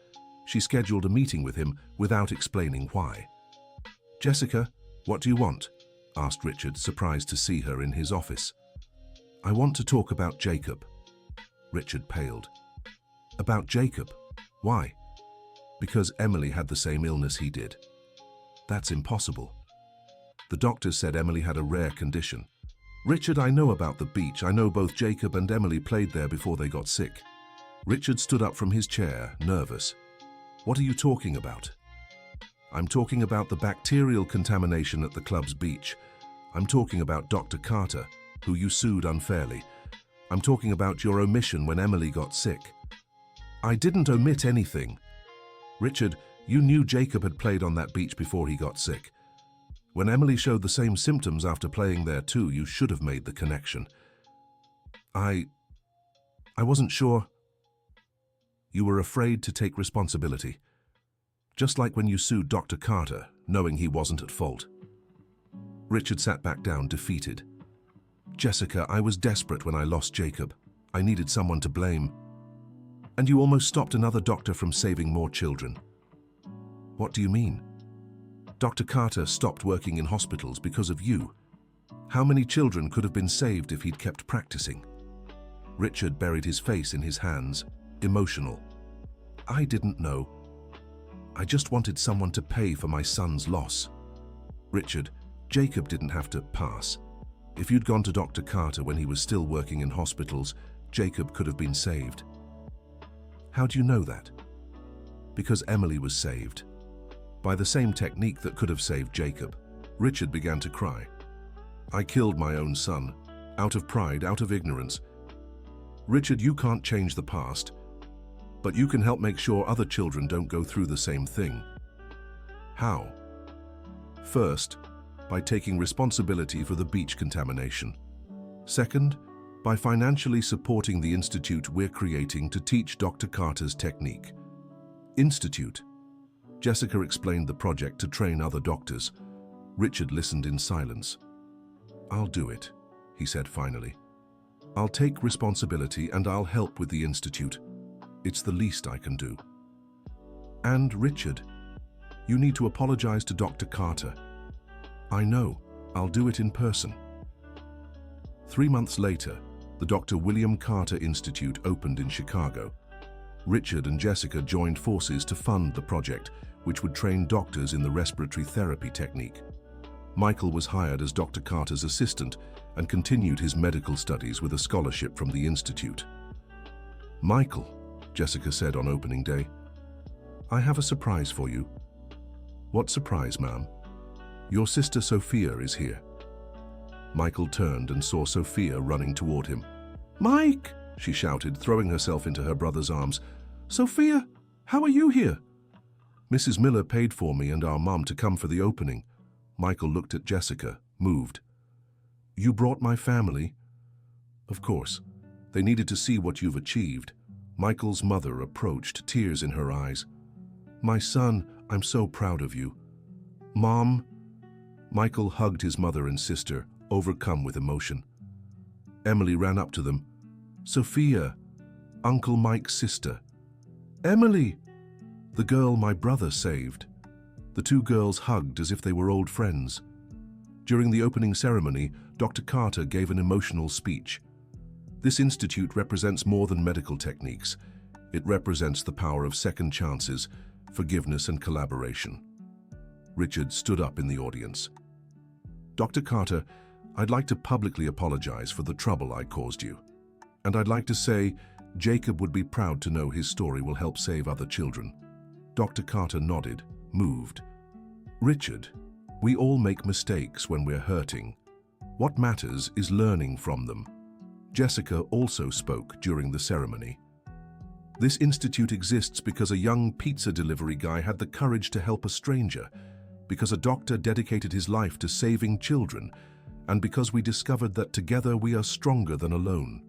She scheduled a meeting with him without explaining why. "Jessica, what do you want?" asked Richard, surprised to see her in his office. "I want to talk about Jacob." Richard paled. "About Jacob? Why?" "Because Emily had the same illness he did." "That's impossible." "The doctors said Emily had a rare condition." "Richard, I know about the beach. I know both Jacob and Emily played there before they got sick." Richard stood up from his chair, nervous. "What are you talking about?" "I'm talking about the bacterial contamination at the club's beach. I'm talking about Dr. Carter, who you sued unfairly. I'm talking about your omission when Emily got sick." "I didn't omit anything." "Richard, you knew Jacob had played on that beach before he got sick. When Emily showed the same symptoms after playing there too, you should have made the connection." I wasn't sure." "You were afraid to take responsibility. Just like when you sued Dr. Carter, knowing he wasn't at fault." Richard sat back down, defeated. "Jessica, I was desperate when I lost Jacob. I needed someone to blame. And you almost stopped another doctor from saving more children." "What do you mean?" "Dr. Carter stopped working in hospitals because of you. How many children could have been saved if he'd kept practicing?" Richard buried his face in his hands, emotional. "I didn't know. I just wanted someone to pay for my son's loss." "Richard, Jacob didn't have to pass. If you'd gone to Dr. Carter when he was still working in hospitals, Jacob could have been saved." "How do you know that?" "Because Emily was saved. By the same technique that could have saved Jacob." Richard began to cry. "I killed my own son, out of pride, out of ignorance. Richard, you can't change the past, but you can help make sure other children don't go through the same thing." "How?" "First, by taking responsibility for the beach contamination. Second, by financially supporting the institute we're creating to teach Dr. Carter's technique." "Institute?" Jessica explained the project to train other doctors. Richard listened in silence. "I'll do it," he said finally. "I'll take responsibility and I'll help with the institute. It's the least I can do." "And Richard, you need to apologize to Dr. Carter." "I know. I'll do it in person." 3 months later, the Dr. William Carter Institute opened in Chicago. Richard and Jessica joined forces to fund the project, which would train doctors in the respiratory therapy technique. Michael was hired as Dr. Carter's assistant and continued his medical studies with a scholarship from the institute. "Michael," Jessica said on opening day, "I have a surprise for you." "What surprise, ma'am?" "Your sister Sophia is here." Michael turned and saw Sophia running toward him. "Mike!" she shouted, throwing herself into her brother's arms. "Sophia, how are you here?" "Mrs. Miller paid for me and our mom to come for the opening." Michael looked at Jessica, moved. "You brought my family?" "Of course. They needed to see what you've achieved." Michael's mother approached, tears in her eyes. "My son, I'm so proud of you." "Mom?" Michael hugged his mother and sister, overcome with emotion. Emily ran up to them. "Sophia, Uncle Mike's sister." "Emily!" "The girl my brother saved." The two girls hugged as if they were old friends. During the opening ceremony, Dr. Carter gave an emotional speech. "This institute represents more than medical techniques. It represents the power of second chances, forgiveness and collaboration." Richard stood up in the audience. "Dr. Carter, I'd like to publicly apologize for the trouble I caused you. And I'd like to say, Jacob would be proud to know his story will help save other children." Dr. Carter nodded, moved. "Richard, we all make mistakes when we're hurting. What matters is learning from them." Jessica also spoke during the ceremony. "This institute exists because a young pizza delivery guy had the courage to help a stranger. because a doctor dedicated his life to saving children, and because we discovered that together we are stronger than alone.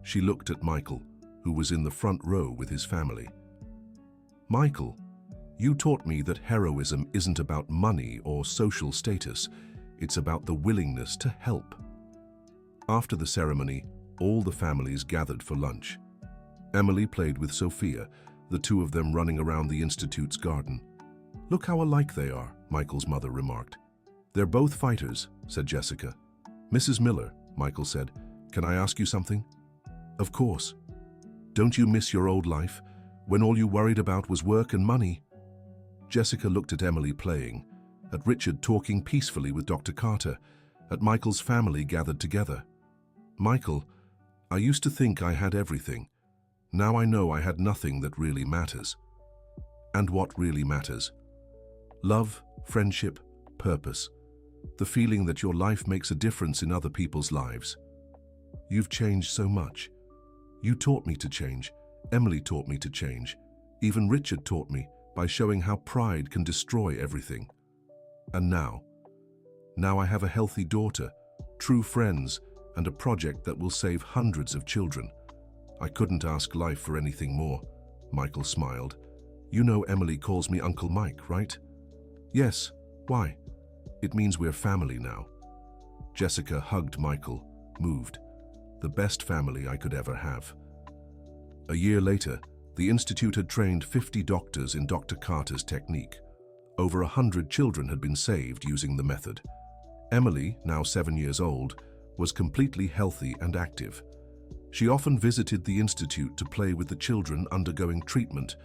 She looked at Michael, who was in the front row with his family. Michael, you taught me that heroism isn't about money or social status. It's about the willingness to help. After the ceremony, all the families gathered for lunch. Emily played with Sophia, the two of them running around the Institute's garden. Look how alike they are, Michael's mother remarked. They're both fighters, said Jessica. Mrs. Miller, Michael said, can I ask you something? Of course. Don't you miss your old life, when all you worried about was work and money? Jessica looked at Emily playing, at Richard talking peacefully with Dr. Carter, at Michael's family gathered together. Michael, I used to think I had everything. Now I know I had nothing that really matters. And what really matters? Love, friendship, purpose. The feeling that your life makes a difference in other people's lives. You've changed so much. You taught me to change. Emily taught me to change. Even Richard taught me by showing how pride can destroy everything. And now I have a healthy daughter, true friends, and a project that will save hundreds of children. I couldn't ask life for anything more. Michael smiled. You know Emily calls me Uncle Mike, right? Yes. Why? It means we're family now. Jessica hugged Michael, moved. The best family I could ever have. A year later, the Institute had trained 50 doctors in Dr. Carter's technique. Over 100 children had been saved using the method. Emily, now 7 years old, was completely healthy and active. She often visited the Institute to play with the children undergoing treatment.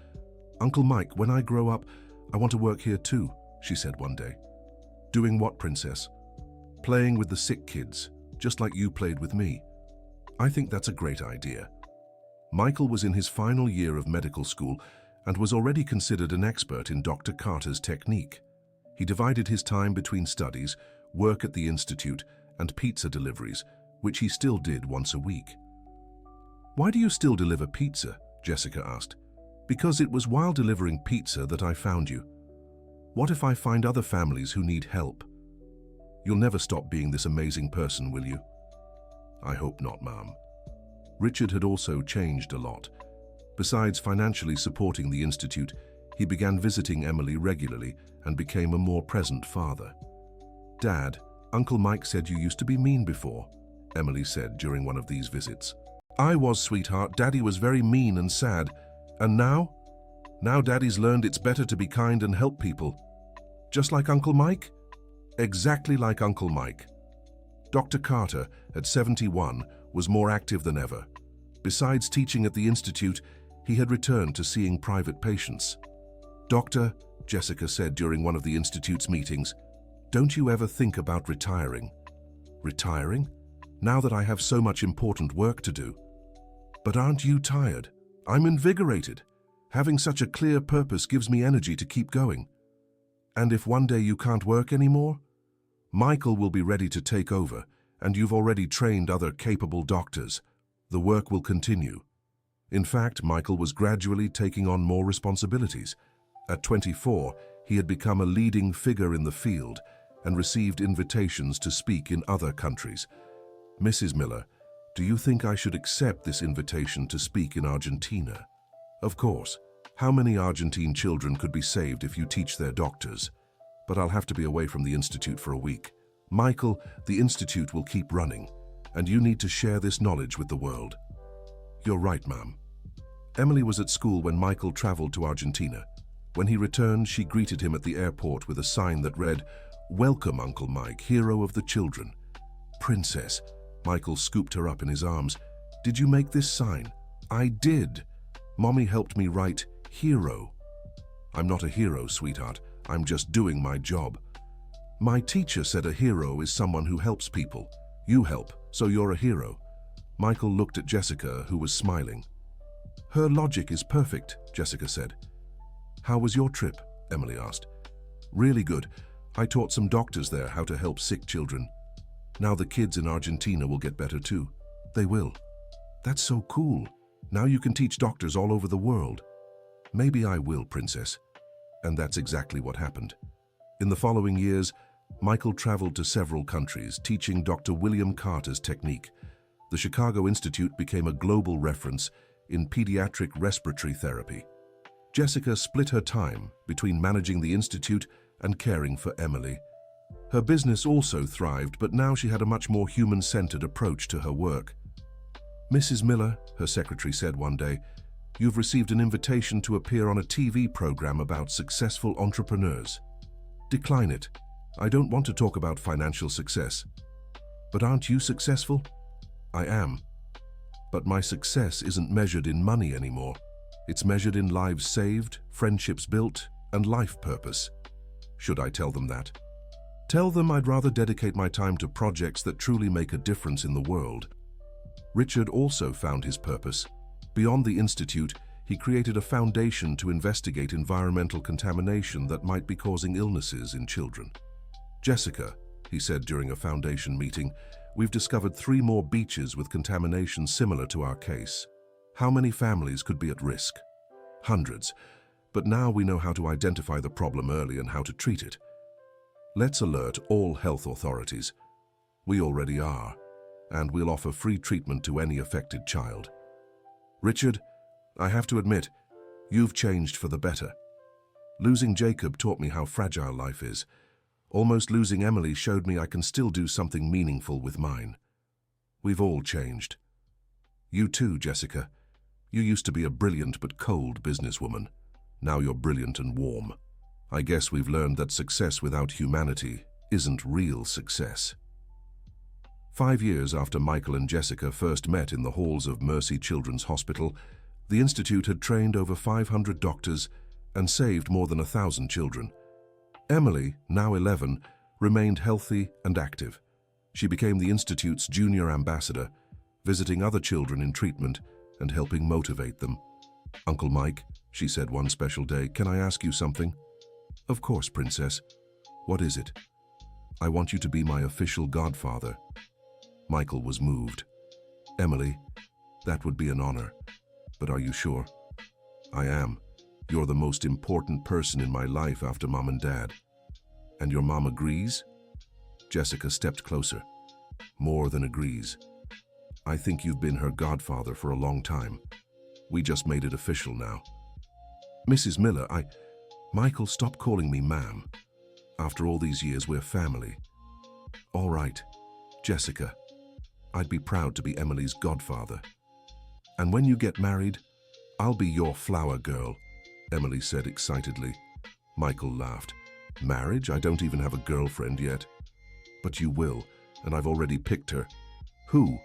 Uncle Mike, when I grow up, I want to work here too, she said one day. Doing what, Princess? Playing with the sick kids, just like you played with me. I think that's a great idea. Michael was in his final year of medical school and was already considered an expert in Dr. Carter's technique. He divided his time between studies, work at the Institute, and pizza deliveries, which he still did once a week. Why do you still deliver pizza? Jessica asked. Because it was while delivering pizza that I found you. What if I find other families who need help? You'll never stop being this amazing person, will you? I hope not, Mom. Richard had also changed a lot. Besides financially supporting the Institute, he began visiting Emily regularly and became a more present father. Dad, Uncle Mike said you used to be mean before, Emily said during one of these visits. I was, sweetheart. Daddy was very mean and sad. And now? Now Daddy's learned it's better to be kind and help people. Just like Uncle Mike? Exactly like Uncle Mike. Dr. Carter, at 71, was more active than ever. Besides teaching at the Institute, he had returned to seeing private patients. Doctor, Jessica said during one of the Institute's meetings, don't you ever think about retiring? Retiring? Now that I have so much important work to do. But aren't you tired? I'm invigorated. Having such a clear purpose gives me energy to keep going. And if one day you can't work anymore, Michael will be ready to take over, and you've already trained other capable doctors. The work will continue. In fact, Michael was gradually taking on more responsibilities. At 24, he had become a leading figure in the field and received invitations to speak in other countries. Mrs. Miller, do you think I should accept this invitation to speak in Argentina? Of course. How many Argentine children could be saved if you teach their doctors? But I'll have to be away from the Institute for a week. Michael, the Institute will keep running, and you need to share this knowledge with the world. You're right, Ma'am. Emily was at school when Michael traveled to Argentina. When he returned, she greeted him at the airport with a sign that read, "Welcome, Uncle Mike, hero of the children." Princess, Michael scooped her up in his arms. Did you make this sign? I did. Mommy helped me write hero. I'm not a hero, sweetheart. I'm just doing my job. My teacher said a hero is someone who helps people. You help, so you're a hero. Michael looked at Jessica, who was smiling. Her logic is perfect, Jessica said. How was your trip? Emily asked. Really good. I taught some doctors there how to help sick children. Now the kids in Argentina will get better too. They will. That's so cool. Now you can teach doctors all over the world. Maybe I will, Princess. And that's exactly what happened. In the following years, Michael traveled to several countries, teaching Dr. William Carter's technique. The Chicago Institute became a global reference in pediatric respiratory therapy. Jessica split her time between managing the institute and caring for Emily. Her business also thrived, but now she had a much more human-centered approach to her work. "Mrs. Miller," her secretary said one day, "you've received an invitation to appear on a TV program about successful entrepreneurs. Decline it. I don't want to talk about financial success." "But aren't you successful?" "I am. But my success isn't measured in money anymore. It's measured in lives saved, friendships built, and life purpose." Should I tell them that? Tell them I'd rather dedicate my time to projects that truly make a difference in the world. Richard also found his purpose. Beyond the institute, he created a foundation to investigate environmental contamination that might be causing illnesses in children. "Jessica," he said during a foundation meeting, "we've discovered 3 more beaches with contamination similar to our case. How many families could be at risk?" "Hundreds. But now we know how to identify the problem early and how to treat it. Let's alert all health authorities. We already are, and we'll offer free treatment to any affected child." "Richard, I have to admit, you've changed for the better. Losing Jacob taught me how fragile life is. Almost losing Emily showed me I can still do something meaningful with mine. We've all changed. You too, Jessica. You used to be a brilliant but cold businesswoman. Now you're brilliant and warm. I guess we've learned that success without humanity isn't real success." 5 years after Michael and Jessica first met in the halls of Mercy Children's Hospital, the Institute had trained over 500 doctors and saved more than 1,000 children. Emily, now 11, remained healthy and active. She became the Institute's junior ambassador, visiting other children in treatment and helping motivate them. "Uncle Mike," she said one special day, "can I ask you something?" "Of course, Princess. What is it?" "I want you to be my official godfather." Michael was moved. "Emily, that would be an honor. But are you sure?" "I am. You're the most important person in my life after Mom and Dad." "And your mom agrees?" Jessica stepped closer. "More than agrees. I think you've been her godfather for a long time. We just made it official now." "Mrs. Miller, Michael, stop calling me ma'am. After all these years, we're family." "All right, Jessica. I'd be proud to be Emily's godfather. And when you get married, I'll be your flower girl," Emily said excitedly. Michael laughed. "Marriage? I don't even have a girlfriend yet." "But you will, and I've already picked her." "Who?"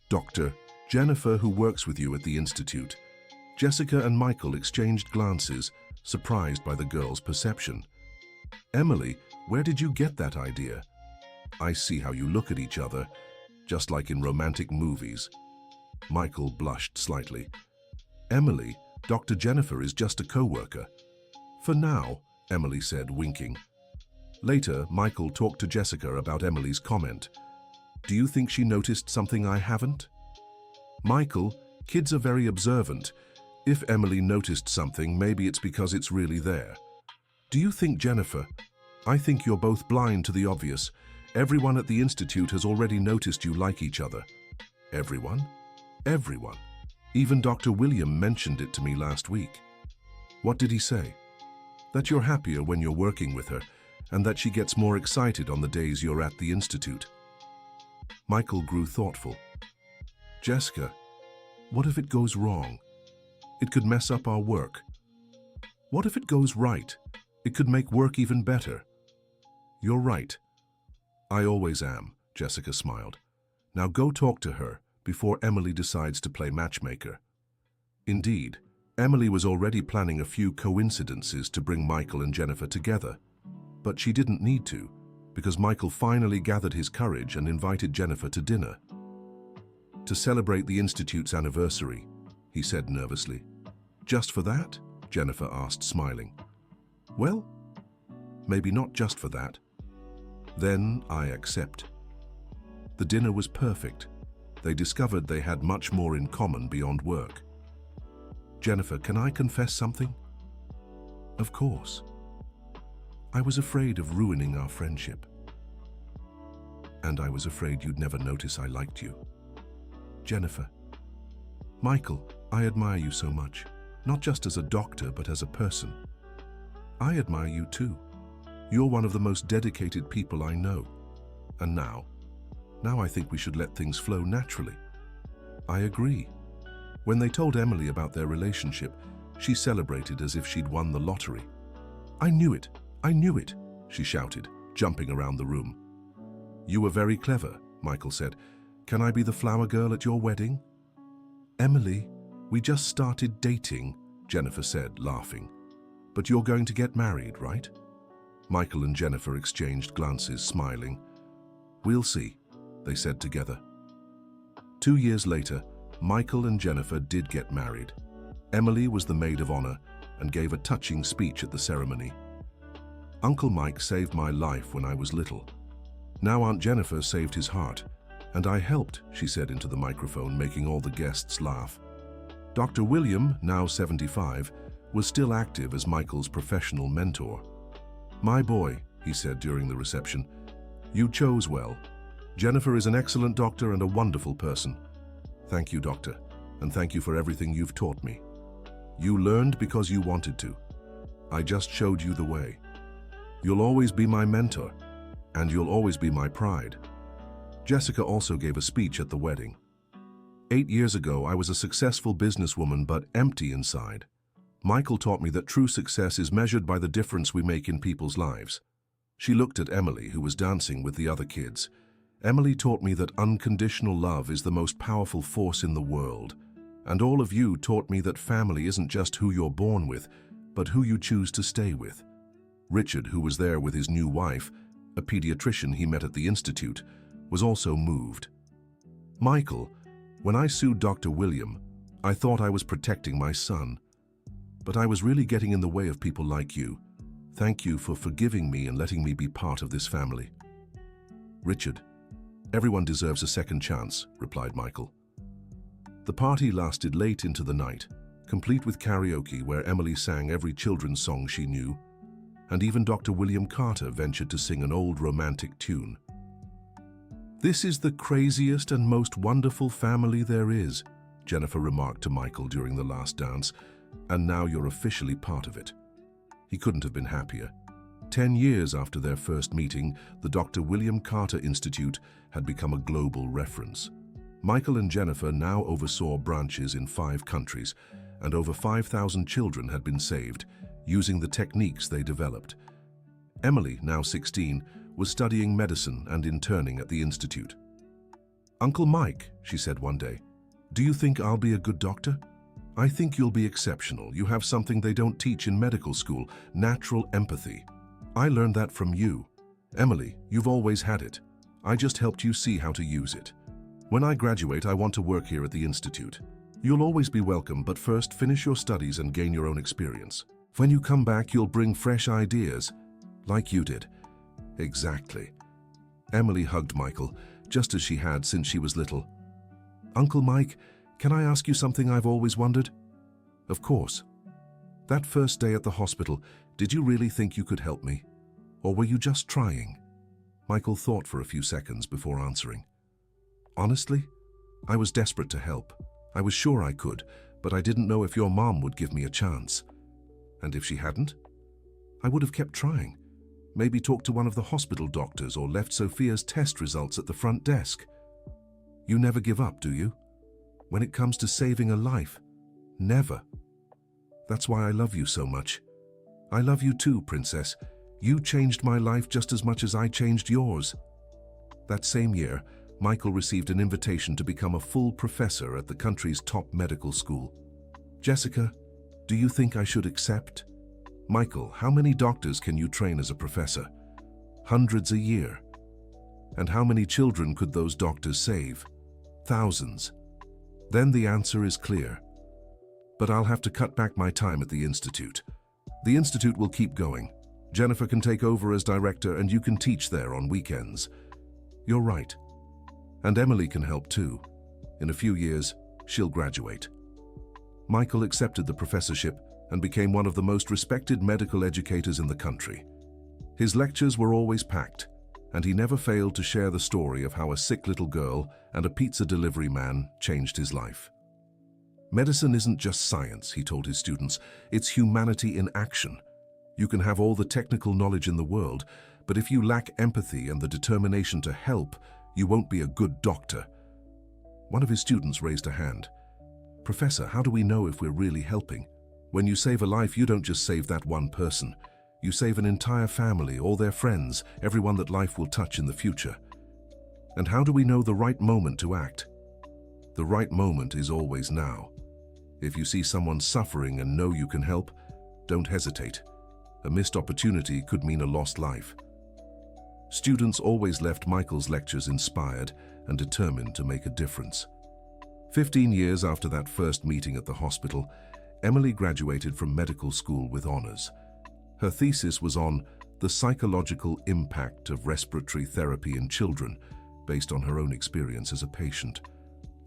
"Dr. Jennifer, who works with you at the Institute." Jessica and Michael exchanged glances, surprised by the girl's perception. "Emily, where did you get that idea?" "I see how you look at each other, just like in romantic movies." Michael blushed slightly. "Emily, Dr. Jennifer is just a co-worker." "For now," Emily said, winking. Later, Michael talked to Jessica about Emily's comment. "Do you think she noticed something I haven't?" "Michael, kids are very observant. If Emily noticed something, maybe it's because it's really there." "Do you think, Jennifer?" "I think you're both blind to the obvious. Everyone at the Institute has already noticed you like each other." "Everyone?" "Everyone. Even Dr. William mentioned it to me last week." "What did he say?" "That you're happier when you're working with her, and that she gets more excited on the days you're at the Institute." Michael grew thoughtful. "Jessica, what if it goes wrong? It could mess up our work. What if it goes right? It could make work even better." "You're right." "I always am," Jessica smiled. "Now go talk to her before Emily decides to play matchmaker." Indeed, Emily was already planning a few coincidences to bring Michael and Jennifer together. But she didn't need to, because Michael finally gathered his courage and invited Jennifer to dinner. "To celebrate the Institute's anniversary," he said nervously. "Just for that?" Jennifer asked, smiling. "Well, maybe not just for that." "Then I accept." The dinner was perfect. They discovered they had much more in common beyond work. "Jennifer, can I confess something?" "Of course." I was afraid of ruining our friendship. And I was afraid you'd never notice I liked you. Jennifer. Michael, I admire you so much, not just as a doctor, but as a person. I admire you too. You're one of the most dedicated people I know. And now I think we should let things flow naturally. I agree. When they told Emily about their relationship, she celebrated as if she'd won the lottery. I knew it, she shouted, jumping around the room. You were very clever, Michael said. Can I be the flower girl at your wedding? Emily, we just started dating, Jennifer said, laughing. But you're going to get married, right? Michael and Jennifer exchanged glances, smiling. We'll see, they said together. 2 years later, Michael and Jennifer did get married. Emily was the maid of honor and gave a touching speech at the ceremony. Uncle Mike saved my life when I was little. Now Aunt Jennifer saved his heart, and I helped, she said into the microphone, making all the guests laugh. Dr. William, now 75, was still active as Michael's professional mentor. My boy, he said during the reception, you chose well. Jennifer is an excellent doctor and a wonderful person. Thank you, doctor, and thank you for everything you've taught me. You learned because you wanted to. I just showed you the way. You'll always be my mentor, and you'll always be my pride. Jessica also gave a speech at the wedding. 8 years ago, I was a successful businesswoman, but empty inside. Michael taught me that true success is measured by the difference we make in people's lives. She looked at Emily, who was dancing with the other kids. Emily taught me that unconditional love is the most powerful force in the world. And all of you taught me that family isn't just who you're born with, but who you choose to stay with. Richard, who was there with his new wife, a pediatrician he met at the institute, was also moved. Michael, when I sued Dr. William, I thought I was protecting my son. But I was really getting in the way of people like you. Thank you for forgiving me and letting me be part of this family. Richard, everyone deserves a second chance, replied Michael. The party lasted late into the night, complete with karaoke where Emily sang every children's song she knew, and even Dr. William Carter ventured to sing an old romantic tune. This is the craziest and most wonderful family there is, Jennifer remarked to Michael during the last dance, and now you're officially part of it. He couldn't have been happier. 10 years after their first meeting, the Dr. William Carter Institute had become a global reference. Michael and Jennifer now oversaw branches in 5 countries, and over 5,000 children had been saved, using the techniques they developed. Emily, now 16, was studying medicine and interning at the institute. Uncle Mike, she said one day, do you think I'll be a good doctor? I think you'll be exceptional. You have something they don't teach in medical school, natural empathy. I learned that from you. Emily, you've always had it. I just helped you see how to use it. When I graduate, I want to work here at the institute. You'll always be welcome, but first finish your studies and gain your own experience. When you come back, you'll bring fresh ideas, like you did. Exactly. Emily hugged Michael, just as she had since she was little. Uncle Mike, can I ask you something I've always wondered? Of course. That first day at the hospital, did you really think you could help me? Or were you just trying? Michael thought for a few seconds before answering. Honestly, I was desperate to help. I was sure I could, but I didn't know if your mom would give me a chance. And if she hadn't, I would have kept trying. Maybe talked to one of the hospital doctors or left Sophia's test results at the front desk. You never give up, do you? When it comes to saving a life, never. That's why I love you so much. I love you too, Princess. You changed my life just as much as I changed yours. That same year, Michael received an invitation to become a full professor at the country's top medical school. Jessica, do you think I should accept? Michael, how many doctors can you train as a professor? Hundreds a year. And how many children could those doctors save? Thousands. Then the answer is clear. But I'll have to cut back my time at the institute. The institute will keep going. Jennifer can take over as director and you can teach there on weekends. You're right. And Emily can help too. In a few years, she'll graduate. Michael accepted the professorship and became one of the most respected medical educators in the country. His lectures were always packed, and he never failed to share the story of how a sick little girl and a pizza delivery man changed his life. Medicine isn't just science, he told his students, it's humanity in action. You can have all the technical knowledge in the world, but if you lack empathy and the determination to help, you won't be a good doctor. One of his students raised a hand. Professor, how do we know if we're really helping? When you save a life, you don't just save that one person. You save an entire family, all their friends, everyone that life will touch in the future. And how do we know the right moment to act? The right moment is always now. If you see someone suffering and know you can help, don't hesitate. A missed opportunity could mean a lost life. Students always left Michael's lectures inspired and determined to make a difference. 15 years after that first meeting at the hospital, Emily graduated from medical school with honors. Her thesis was on the psychological impact of respiratory therapy in children, based on her own experience as a patient.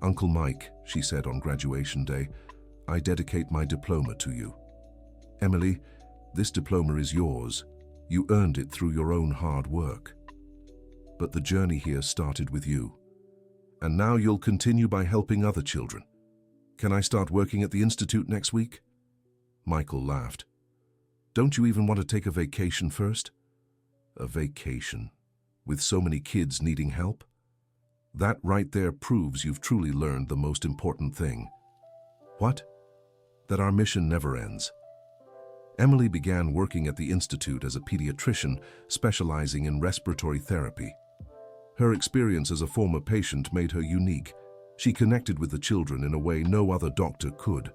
Uncle Mike, she said on graduation day, I dedicate my diploma to you. Emily, this diploma is yours. You earned it through your own hard work. But the journey here started with you. And now you'll continue by helping other children. Can I start working at the Institute next week? Michael laughed. Don't you even want to take a vacation first? A vacation? With so many kids needing help? That right there proves you've truly learned the most important thing. What? That our mission never ends. Emily began working at the Institute as a pediatrician specializing in respiratory therapy. Her experience as a former patient made her unique. She connected with the children in a way no other doctor could.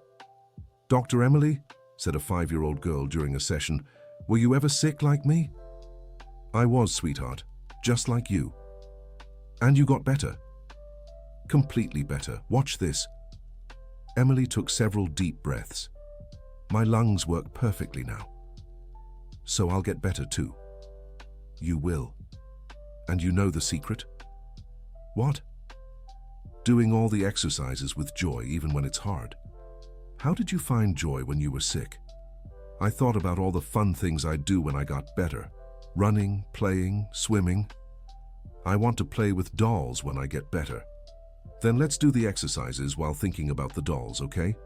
Dr. Emily, said a 5-year-old girl during a session, were you ever sick like me? I was, sweetheart, just like you. And you got better? Completely better. Watch this. Emily took several deep breaths. My lungs work perfectly now. So I'll get better too. You will. And you know the secret? What? Doing all the exercises with joy even when it's hard. How did you find joy when you were sick? I thought about all the fun things I'd do when I got better. Running, playing, swimming. I want to play with dolls when I get better. Then let's do the exercises while thinking about the dolls, okay?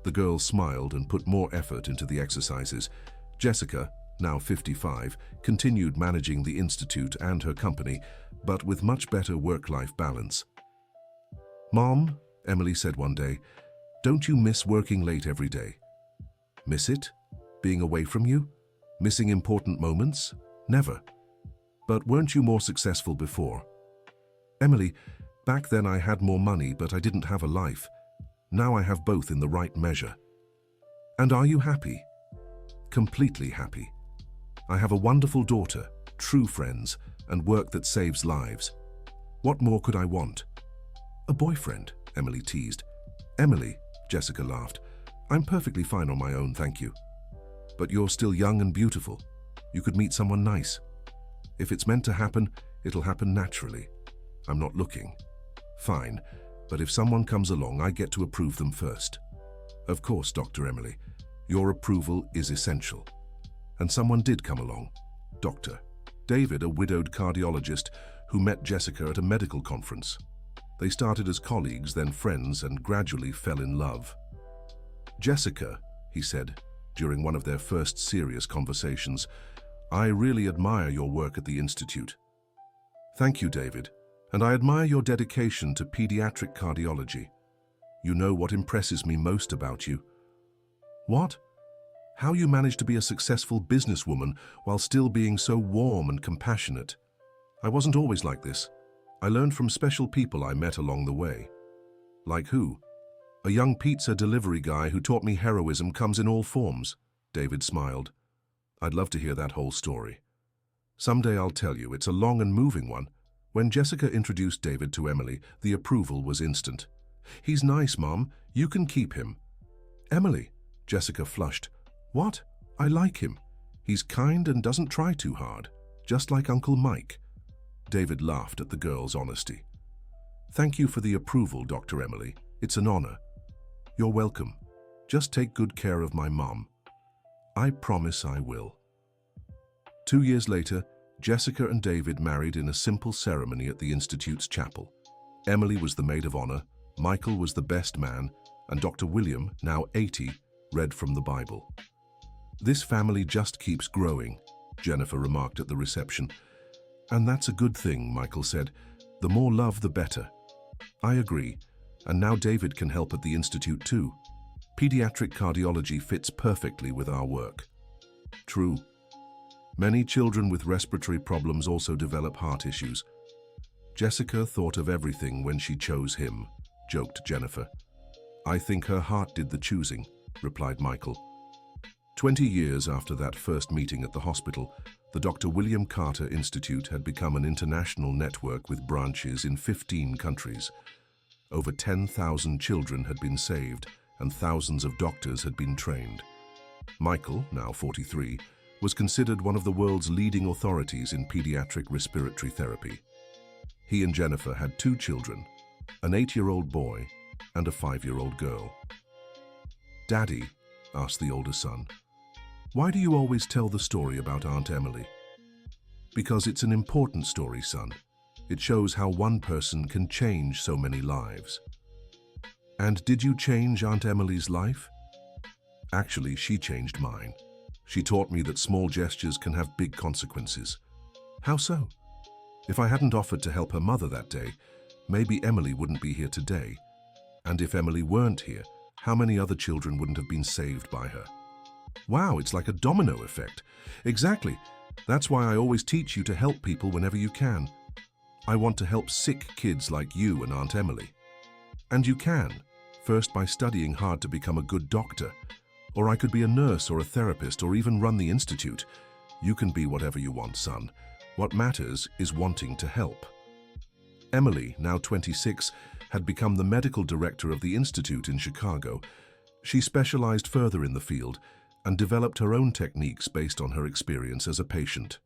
The girl smiled and put more effort into the exercises. Jessica, now 55, continued managing the Institute and her company, but with much better work-life balance. Mom, Emily said one day, don't you miss working late every day? Miss it? Being away from you? Missing important moments? Never. But weren't you more successful before? Emily, back then I had more money, but I didn't have a life. Now I have both in the right measure. And are you happy? Completely happy. I have a wonderful daughter, true friends, and work that saves lives. What more could I want? A boyfriend, Emily teased. Emily, Jessica laughed. I'm perfectly fine on my own, thank you. But you're still young and beautiful. You could meet someone nice. If it's meant to happen, it'll happen naturally. I'm not looking. Fine, but if someone comes along, I get to approve them first. Of course, Dr. Emily. Your approval is essential. And someone did come along. Dr. David, a widowed cardiologist who met Jessica at a medical conference. They started as colleagues, then friends, and gradually fell in love. Jessica, he said, during one of their first serious conversations, I really admire your work at the Institute. Thank you, David, and I admire your dedication to pediatric cardiology. You know what impresses me most about you. What? How you managed to be a successful businesswoman while still being so warm and compassionate. I wasn't always like this. I learned from special people I met along the way. Like who? A young pizza delivery guy who taught me heroism comes in all forms. David smiled. I'd love to hear that whole story. Someday I'll tell you, it's a long and moving one. When Jessica introduced David to Emily, the approval was instant. He's nice, Mom. You can keep him. Emily, Jessica flushed. What? I like him. He's kind and doesn't try too hard, just like Uncle Mike. David laughed at the girl's honesty. Thank you for the approval, Dr. Emily. It's an honor. You're welcome. Just take good care of my mom. I promise I will. 2 years later, Jessica and David married in a simple ceremony at the Institute's chapel. Emily was the maid of honor, Michael was the best man, and Dr. William, now 80, read from the Bible. "This family just keeps growing," Jennifer remarked at the reception. "And that's a good thing," Michael said. "The more love, the better." "I agree. And now David can help at the Institute too. Pediatric cardiology fits perfectly with our work." "True. Many children with respiratory problems also develop heart issues. Jessica thought of everything when she chose him," joked Jennifer. "I think her heart did the choosing," replied Michael. 20 years after that first meeting at the hospital, the Dr. William Carter Institute had become an international network with branches in 15 countries. Over 10,000 children had been saved, and thousands of doctors had been trained. Michael, now 43, was considered one of the world's leading authorities in pediatric respiratory therapy. He and Jennifer had 2 children, an 8-year-old boy and a 5-year-old girl. "Daddy," asked the older son, "why do you always tell the story about Aunt Emily?" "Because it's an important story, son. It shows how one person can change so many lives." "And did you change Aunt Emily's life?" "Actually, she changed mine. She taught me that small gestures can have big consequences." "How so?" "If I hadn't offered to help her mother that day, maybe Emily wouldn't be here today. And if Emily weren't here, how many other children wouldn't have been saved by her?" "Wow, it's like a domino effect." "Exactly. That's why I always teach you to help people whenever you can. I want to help sick kids like you and Aunt Emily." "And you can, first by studying hard to become a good doctor. Or I could be a nurse or a therapist or even run the institute. You can be whatever you want, son. What matters is wanting to help." Emily, now 26, had become the medical director of the institute in Chicago. She specialized further in the field and developed her own techniques based on her experience as a patient.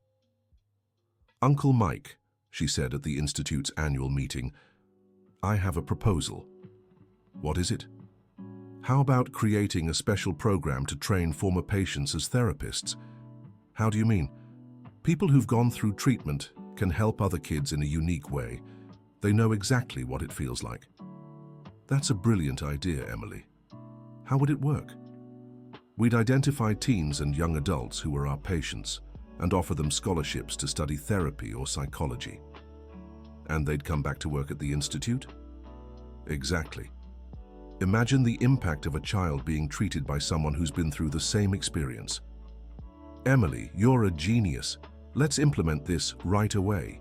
"Uncle Mike," she said at the institute's annual meeting, "I have a proposal." "What is it?" "How about creating a special program to train former patients as therapists?" "How do you mean?" "People who've gone through treatment can help other kids in a unique way. They know exactly what it feels like." "That's a brilliant idea, Emily. How would it work?" "We'd identify teens and young adults who are our patients and offer them scholarships to study therapy or psychology." "And they'd come back to work at the institute?" "Exactly. Imagine the impact of a child being treated by someone who's been through the same experience." "Emily, you're a genius. Let's implement this right away."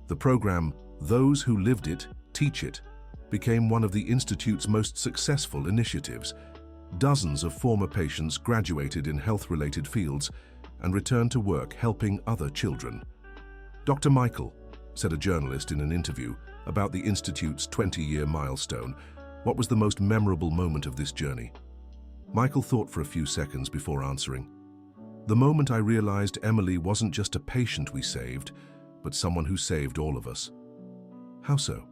The program, Those Who Lived It, Teach It, became one of the Institute's most successful initiatives. Dozens of former patients graduated in health-related fields and returned to work helping other children. "Dr. Michael," said a journalist in an interview about the Institute's 20-year milestone, "what was the most memorable moment of this journey?" Michael thought for a few seconds before answering. "The moment I realized Emily wasn't just a patient we saved, but someone who saved all of us." "How so?"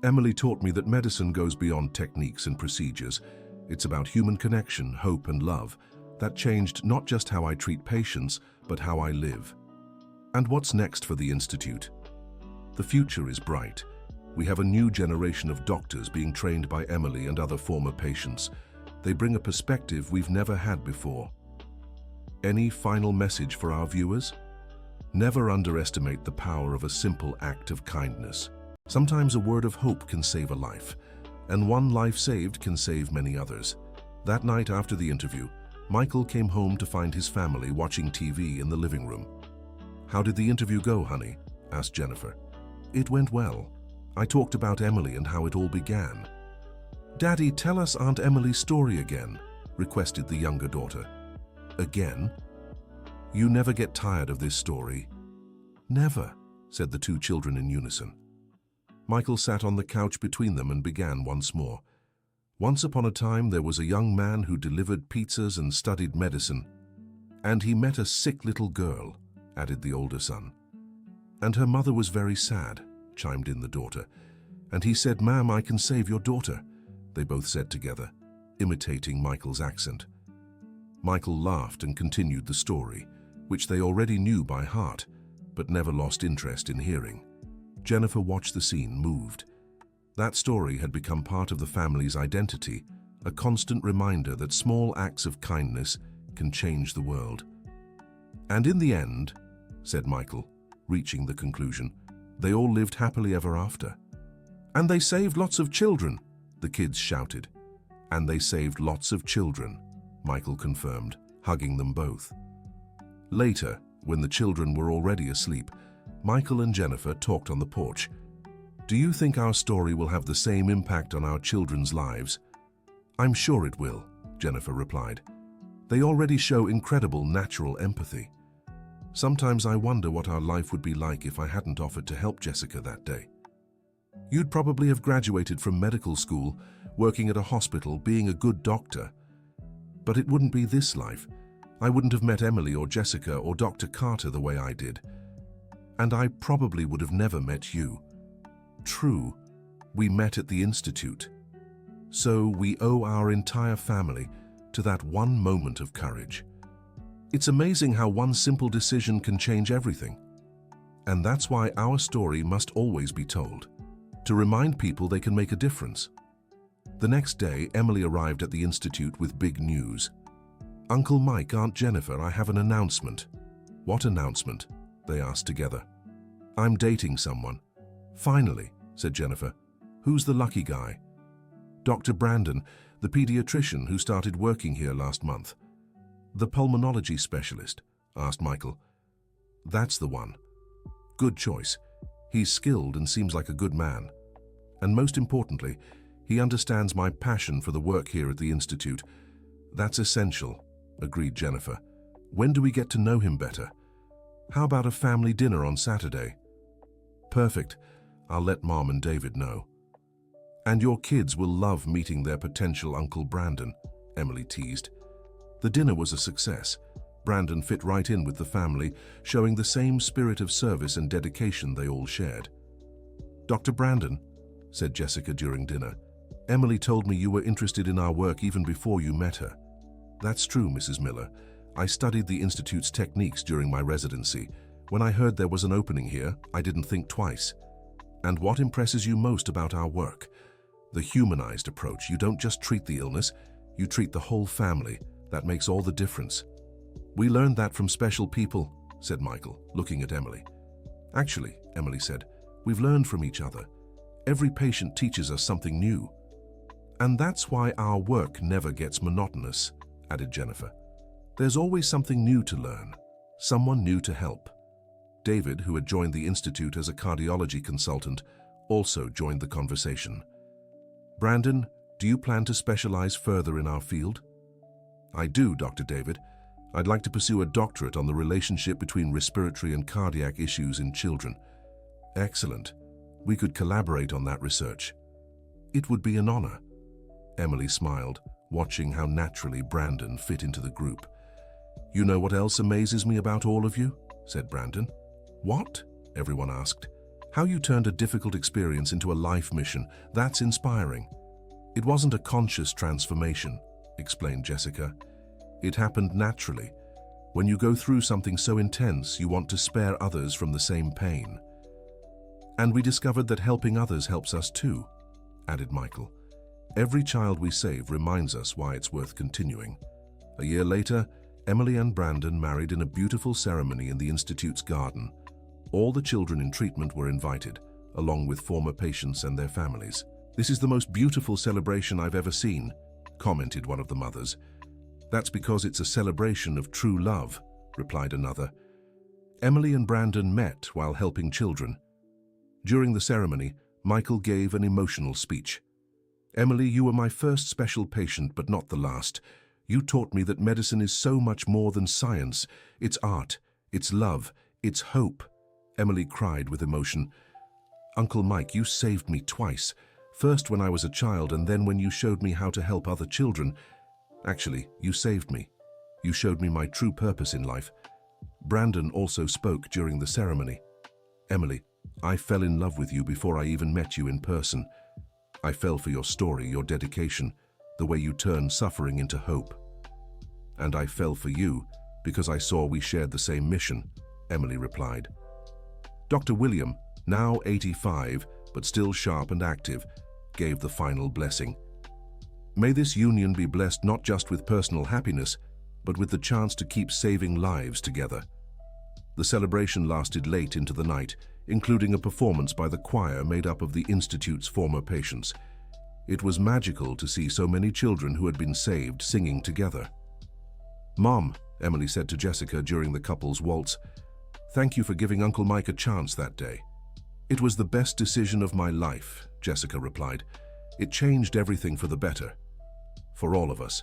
"Emily taught me that medicine goes beyond techniques and procedures. It's about human connection, hope, and love. That changed not just how I treat patients, but how I live." "And what's next for the Institute?" "The future is bright. We have a new generation of doctors being trained by Emily and other former patients. They bring a perspective we've never had before." "Any final message for our viewers?" "Never underestimate the power of a simple act of kindness. Sometimes a word of hope can save a life, and one life saved can save many others." That night after the interview, Michael came home to find his family watching TV in the living room. "How did the interview go, honey?" asked Jennifer. "It went well. I talked about Emily and how it all began." "Daddy, tell us Aunt Emily's story again," requested the younger daughter. "Again? You never get tired of this story." "Never," said the 2 children in unison. Michael sat on the couch between them and began once more. "Once upon a time there was a young man who delivered pizzas and studied medicine. And he met a sick little girl," added the older son. "And her mother was very sad," chimed in the daughter. "And he said, 'Ma'am, I can save your daughter,'" they both said together, imitating Michael's accent. Michael laughed and continued the story. which they already knew by heart, but never lost interest in hearing. Jennifer watched the scene, moved. That story had become part of the family's identity, a constant reminder that small acts of kindness can change the world. And in the end, said Michael, reaching the conclusion, they all lived happily ever after. And they saved lots of children, the kids shouted. And they saved lots of children, Michael confirmed, hugging them both. Later, when the children were already asleep, Michael and Jennifer talked on the porch. Do you think our story will have the same impact on our children's lives? I'm sure it will, Jennifer replied. They already show incredible natural empathy. Sometimes I wonder what our life would be like if I hadn't offered to help Jessica that day. You'd probably have graduated from medical school, working at a hospital, being a good doctor. But it wouldn't be this life. I wouldn't have met Emily or Jessica or Dr. Carter the way I did. And I probably would have never met you. True, we met at the Institute. So we owe our entire family to that one moment of courage. It's amazing how one simple decision can change everything. And that's why our story must always be told, to remind people they can make a difference. The next day, Emily arrived at the Institute with big news. Uncle Mike, Aunt Jennifer, I have an announcement. What announcement? They asked together. I'm dating someone. Finally, said Jennifer. Who's the lucky guy? Dr. Brandon, the pediatrician who started working here last month. The pulmonology specialist, asked Michael. That's the one. Good choice. He's skilled and seems like a good man. And most importantly, he understands my passion for the work here at the Institute. That's essential, agreed Jennifer. When do we get to know him better? How about a family dinner on Saturday? Perfect. I'll let Mom and David know. And your kids will love meeting their potential Uncle Brandon, Emily teased. The dinner was a success. Brandon fit right in with the family, showing the same spirit of service and dedication they all shared. Dr. Brandon, said Jessica during dinner, Emily told me you were interested in our work even before you met her. That's true, Mrs. Miller. I studied the Institute's techniques during my residency. When I heard there was an opening here, I didn't think twice. And what impresses you most about our work? The humanized approach. You don't just treat the illness, you treat the whole family. That makes all the difference. We learned that from special people, said Michael, looking at Emily. Actually, Emily said, we've learned from each other. Every patient teaches us something new. And that's why our work never gets monotonous, added Jennifer. There's always something new to learn, someone new to help. David, who had joined the Institute as a cardiology consultant, also joined the conversation. Brandon, do you plan to specialize further in our field? I do, Dr. David. I'd like to pursue a doctorate on the relationship between respiratory and cardiac issues in children. Excellent. We could collaborate on that research. It would be an honor. Emily smiled, watching how naturally Brandon fit into the group. You know what else amazes me about all of you? Said Brandon. What? Everyone asked. How you turned a difficult experience into a life mission. That's inspiring. It wasn't a conscious transformation, explained Jessica. It happened naturally. When you go through something so intense, you want to spare others from the same pain. And we discovered that helping others helps us too, added Michael. Every child we save reminds us why it's worth continuing. A year later, Emily and Brandon married in a beautiful ceremony in the Institute's garden. All the children in treatment were invited, along with former patients and their families. This is the most beautiful celebration I've ever seen, commented one of the mothers. That's because it's a celebration of true love, replied another. Emily and Brandon met while helping children. During the ceremony, Michael gave an emotional speech. Emily, you were my first special patient, but not the last. You taught me that medicine is so much more than science. It's art, it's love, it's hope. Emily cried with emotion. Uncle Mike, you saved me twice. First when I was a child, and then when you showed me how to help other children. Actually, you saved me. You showed me my true purpose in life. Brandon also spoke during the ceremony. Emily, I fell in love with you before I even met you in person. I fell for your story, your dedication, the way you turned suffering into hope. And I fell for you Because I saw we shared the same mission, Emily replied. Dr. William, now 85, but still sharp and active, gave the final blessing. May this union be blessed not just with personal happiness, but with the chance to keep saving lives together. The celebration lasted late into the night, including a performance by the choir made up of the Institute's former patients. It was magical to see so many children who had been saved singing together. "Mom," Emily said to Jessica during the couple's waltz, "thank you for giving Uncle Mike a chance that day." "It was the best decision of my life," Jessica replied. "It changed everything for the better. For all of us.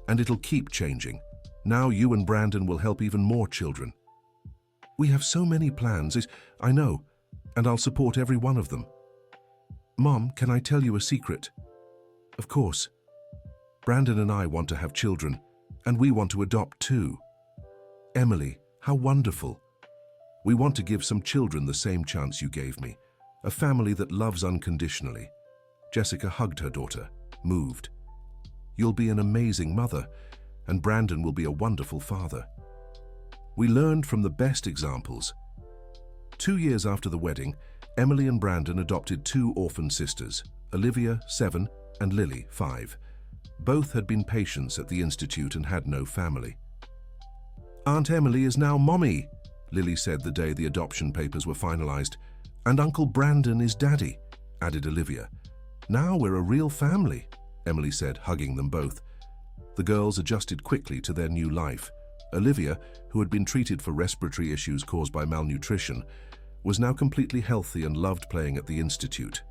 And it'll keep changing. Now you and Brandon will help even more children." "We have so many plans, I know, and I'll support every one of them." "Mom, can I tell you a secret?" "Of course. Brandon and I want to have children, and we want to adopt too." "Emily, how wonderful. We want to give some children the same chance you gave me, a family that loves unconditionally." Jessica hugged her daughter, moved. "You'll be an amazing mother, and Brandon will be a wonderful father." We learned from the best examples. 2 years after the wedding, Emily and Brandon adopted 2 orphan sisters, Olivia, 7, and Lily, 5. Both had been patients at the Institute and had no family. "Aunt Emily is now Mommy," Lily said the day the adoption papers were finalized. "And Uncle Brandon is Daddy," added Olivia. "Now we're a real family," Emily said, hugging them both. The girls adjusted quickly to their new life. Olivia, who had been treated for respiratory issues caused by malnutrition, was now completely healthy and loved playing at the Institute.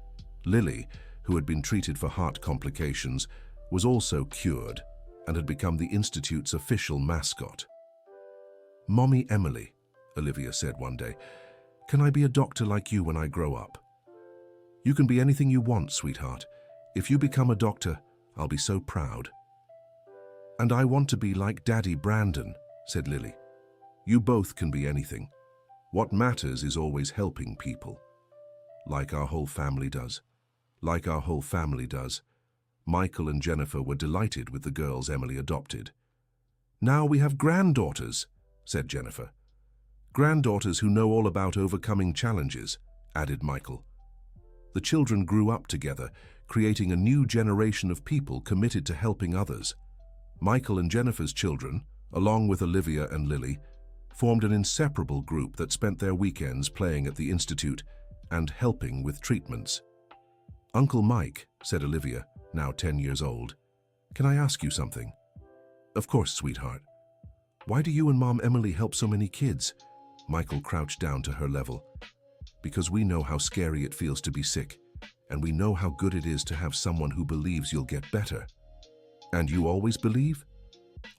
Lily, who had been treated for heart complications, was also cured and had become the Institute's official mascot. "Mommy Emily," Olivia said one day, "can I be a doctor like you when I grow up?" "You can be anything you want, sweetheart. If you become a doctor, I'll be so proud." "And I want to be like Daddy Brandon," said Lily. "You both can be anything. What matters is always helping people. Like our whole family does. Like our whole family does." Michael and Jennifer were delighted with the girls Emily adopted. "Now we have granddaughters," said Jennifer. "Granddaughters who know all about overcoming challenges," added Michael. The children grew up together, creating a new generation of people committed to helping others. Michael and Jennifer's children, along with Olivia and Lily, formed an inseparable group that spent their weekends playing at the Institute and helping with treatments. "Uncle Mike," said Olivia, now 10 years old, "can I ask you something?" "Of course, sweetheart." "Why do you and Mom Emily help so many kids?" Michael crouched down to her level. "Because we know how scary it feels to be sick, and we know how good it is to have someone who believes you'll get better." "And you always believe?"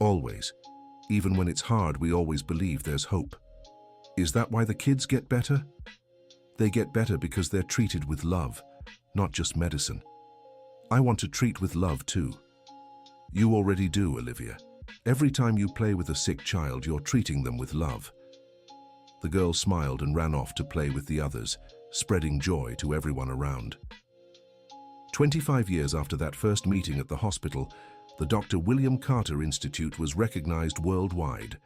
"Always. Even when it's hard, we always believe there's hope." "Is that why the kids get better?" "They get better because they're treated with love, not just medicine." "I want to treat with love too." "You already do, Olivia. Every time you play with a sick child, you're treating them with love." The girl smiled and ran off to play with the others, spreading joy to everyone around. 25 years after that first meeting at the hospital, the Dr. William Carter Institute was recognized worldwide.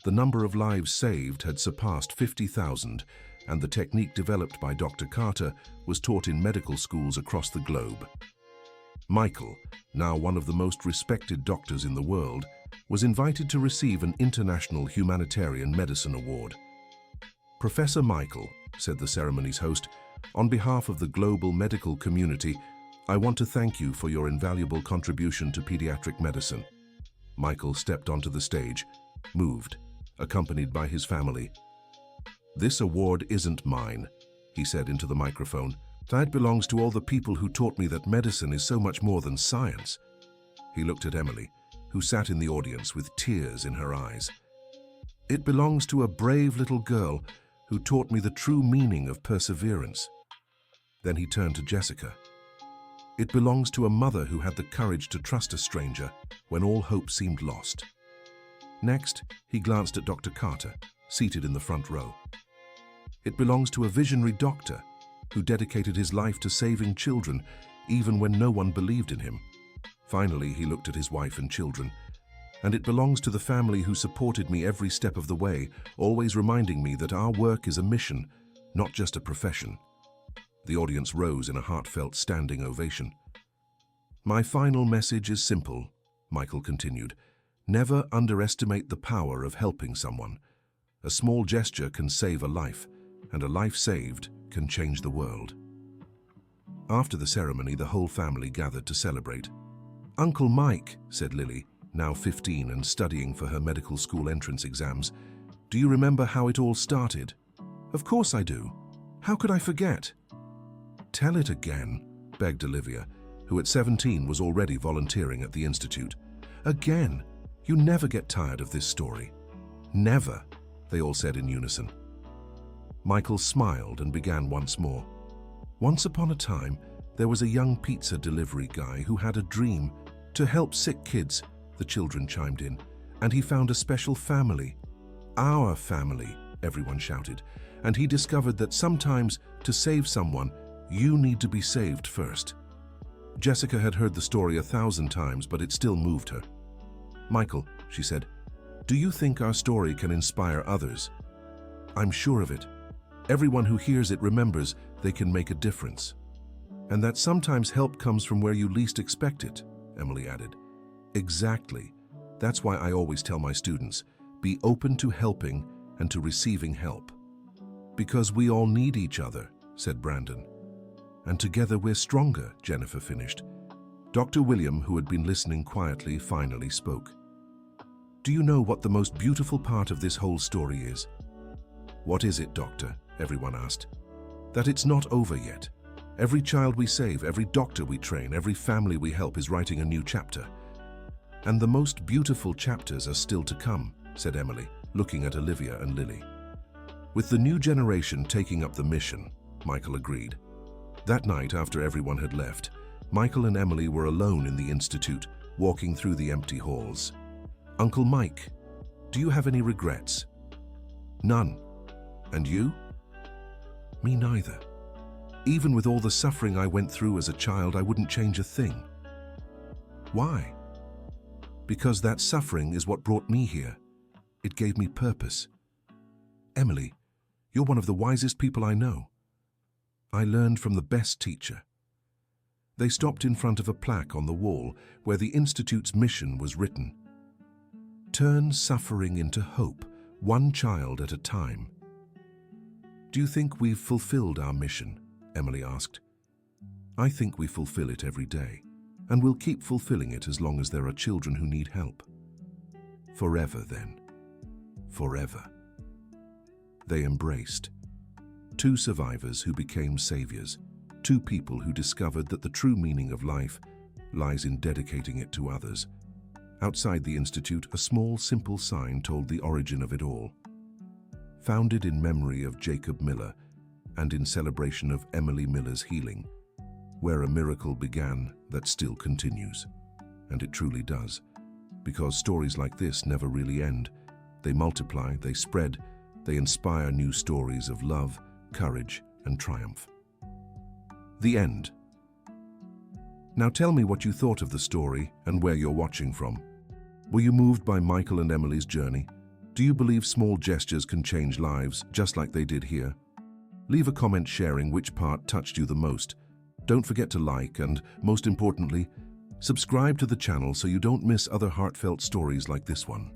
The number of lives saved had surpassed 50,000, and the technique developed by Dr. Carter was taught in medical schools across the globe. Michael, now one of the most respected doctors in the world, was invited to receive an International Humanitarian Medicine Award. "Professor Michael," said the ceremony's host, "on behalf of the global medical community, I want to thank you for your invaluable contribution to pediatric medicine." Michael stepped onto the stage, moved, accompanied by his family. "This award isn't mine," he said into the microphone. "That belongs to all the people who taught me that medicine is so much more than science." He looked at Emily, who sat in the audience with tears in her eyes. "It belongs to a brave little girl who taught me the true meaning of perseverance." Then he turned to Jessica. "It belongs to a mother who had the courage to trust a stranger when all hope seemed lost." Next, he glanced at Dr. Carter, seated in the front row. "It belongs to a visionary doctor who dedicated his life to saving children even when no one believed in him." Finally, he looked at his wife and children. and it belongs to the family who supported me every step of the way, always reminding me that our work is a mission, not just a profession. The audience rose in a heartfelt standing ovation. My final message is simple, Michael continued. Never underestimate the power of helping someone. A small gesture can save a life, and a life saved can change the world. After the ceremony, the whole family gathered to celebrate. Uncle Mike, said Lily, now 15 and studying for her medical school entrance exams, do you remember how it all started? Of course I do. How could I forget? Tell it again, begged Olivia, who at 17 was already volunteering at the Institute. Again, you never get tired of this story. Never, they all said in unison. Michael smiled and began once more. Once upon a time, there was a young pizza delivery guy who had a dream to help sick kids, the children chimed in, and he found a special family. Our family, everyone shouted, and he discovered that sometimes, to save someone, you need to be saved first. Jessica had heard the story 1,000 times, but it still moved her. Michael, she said, do you think our story can inspire others? I'm sure of it. Everyone who hears it remembers they can make a difference. And that sometimes help comes from where you least expect it, Emily added. Exactly. That's why I always tell my students, be open to helping and to receiving help. Because we all need each other, said Brandon. And together we're stronger, Jennifer finished. Dr. William, who had been listening quietly, finally spoke. Do you know what the most beautiful part of this whole story is? What is it, Doctor? Everyone asked. That it's not over yet. Every child we save, every doctor we train, every family we help is writing a new chapter. And the most beautiful chapters are still to come, said Emily, looking at Olivia and Lily. With the new generation taking up the mission, Michael agreed. That night, after everyone had left, Michael and Emily were alone in the Institute, walking through the empty halls. Uncle Mike, do you have any regrets? None. And you? Me neither. Even with all the suffering I went through as a child, I wouldn't change a thing. Why? Because that suffering is what brought me here. It gave me purpose. Emily, you're one of the wisest people I know. I learned from the best teacher. They stopped in front of a plaque on the wall where the Institute's mission was written. Turn suffering into hope, one child at a time. Do you think we've fulfilled our mission? Emily asked. I think we fulfill it every day, and we'll keep fulfilling it as long as there are children who need help. Forever, then. Forever. They embraced. Two survivors who became saviors, two people who discovered that the true meaning of life lies in dedicating it to others. Outside the Institute, a small, simple sign told the origin of it all. Founded in memory of Jacob Miller and in celebration of Emily Miller's healing, where a miracle began that still continues. And it truly does, because stories like this never really end. They multiply, they spread, they inspire new stories of love, courage, and triumph. The end. Now tell me what you thought of the story and where you're watching from. Were you moved by Michael and Emily's journey? Do you believe small gestures can change lives, just like they did here? Leave a comment sharing which part touched you the most. Don't forget to like and, most importantly, subscribe to the channel so you don't miss other heartfelt stories like this one.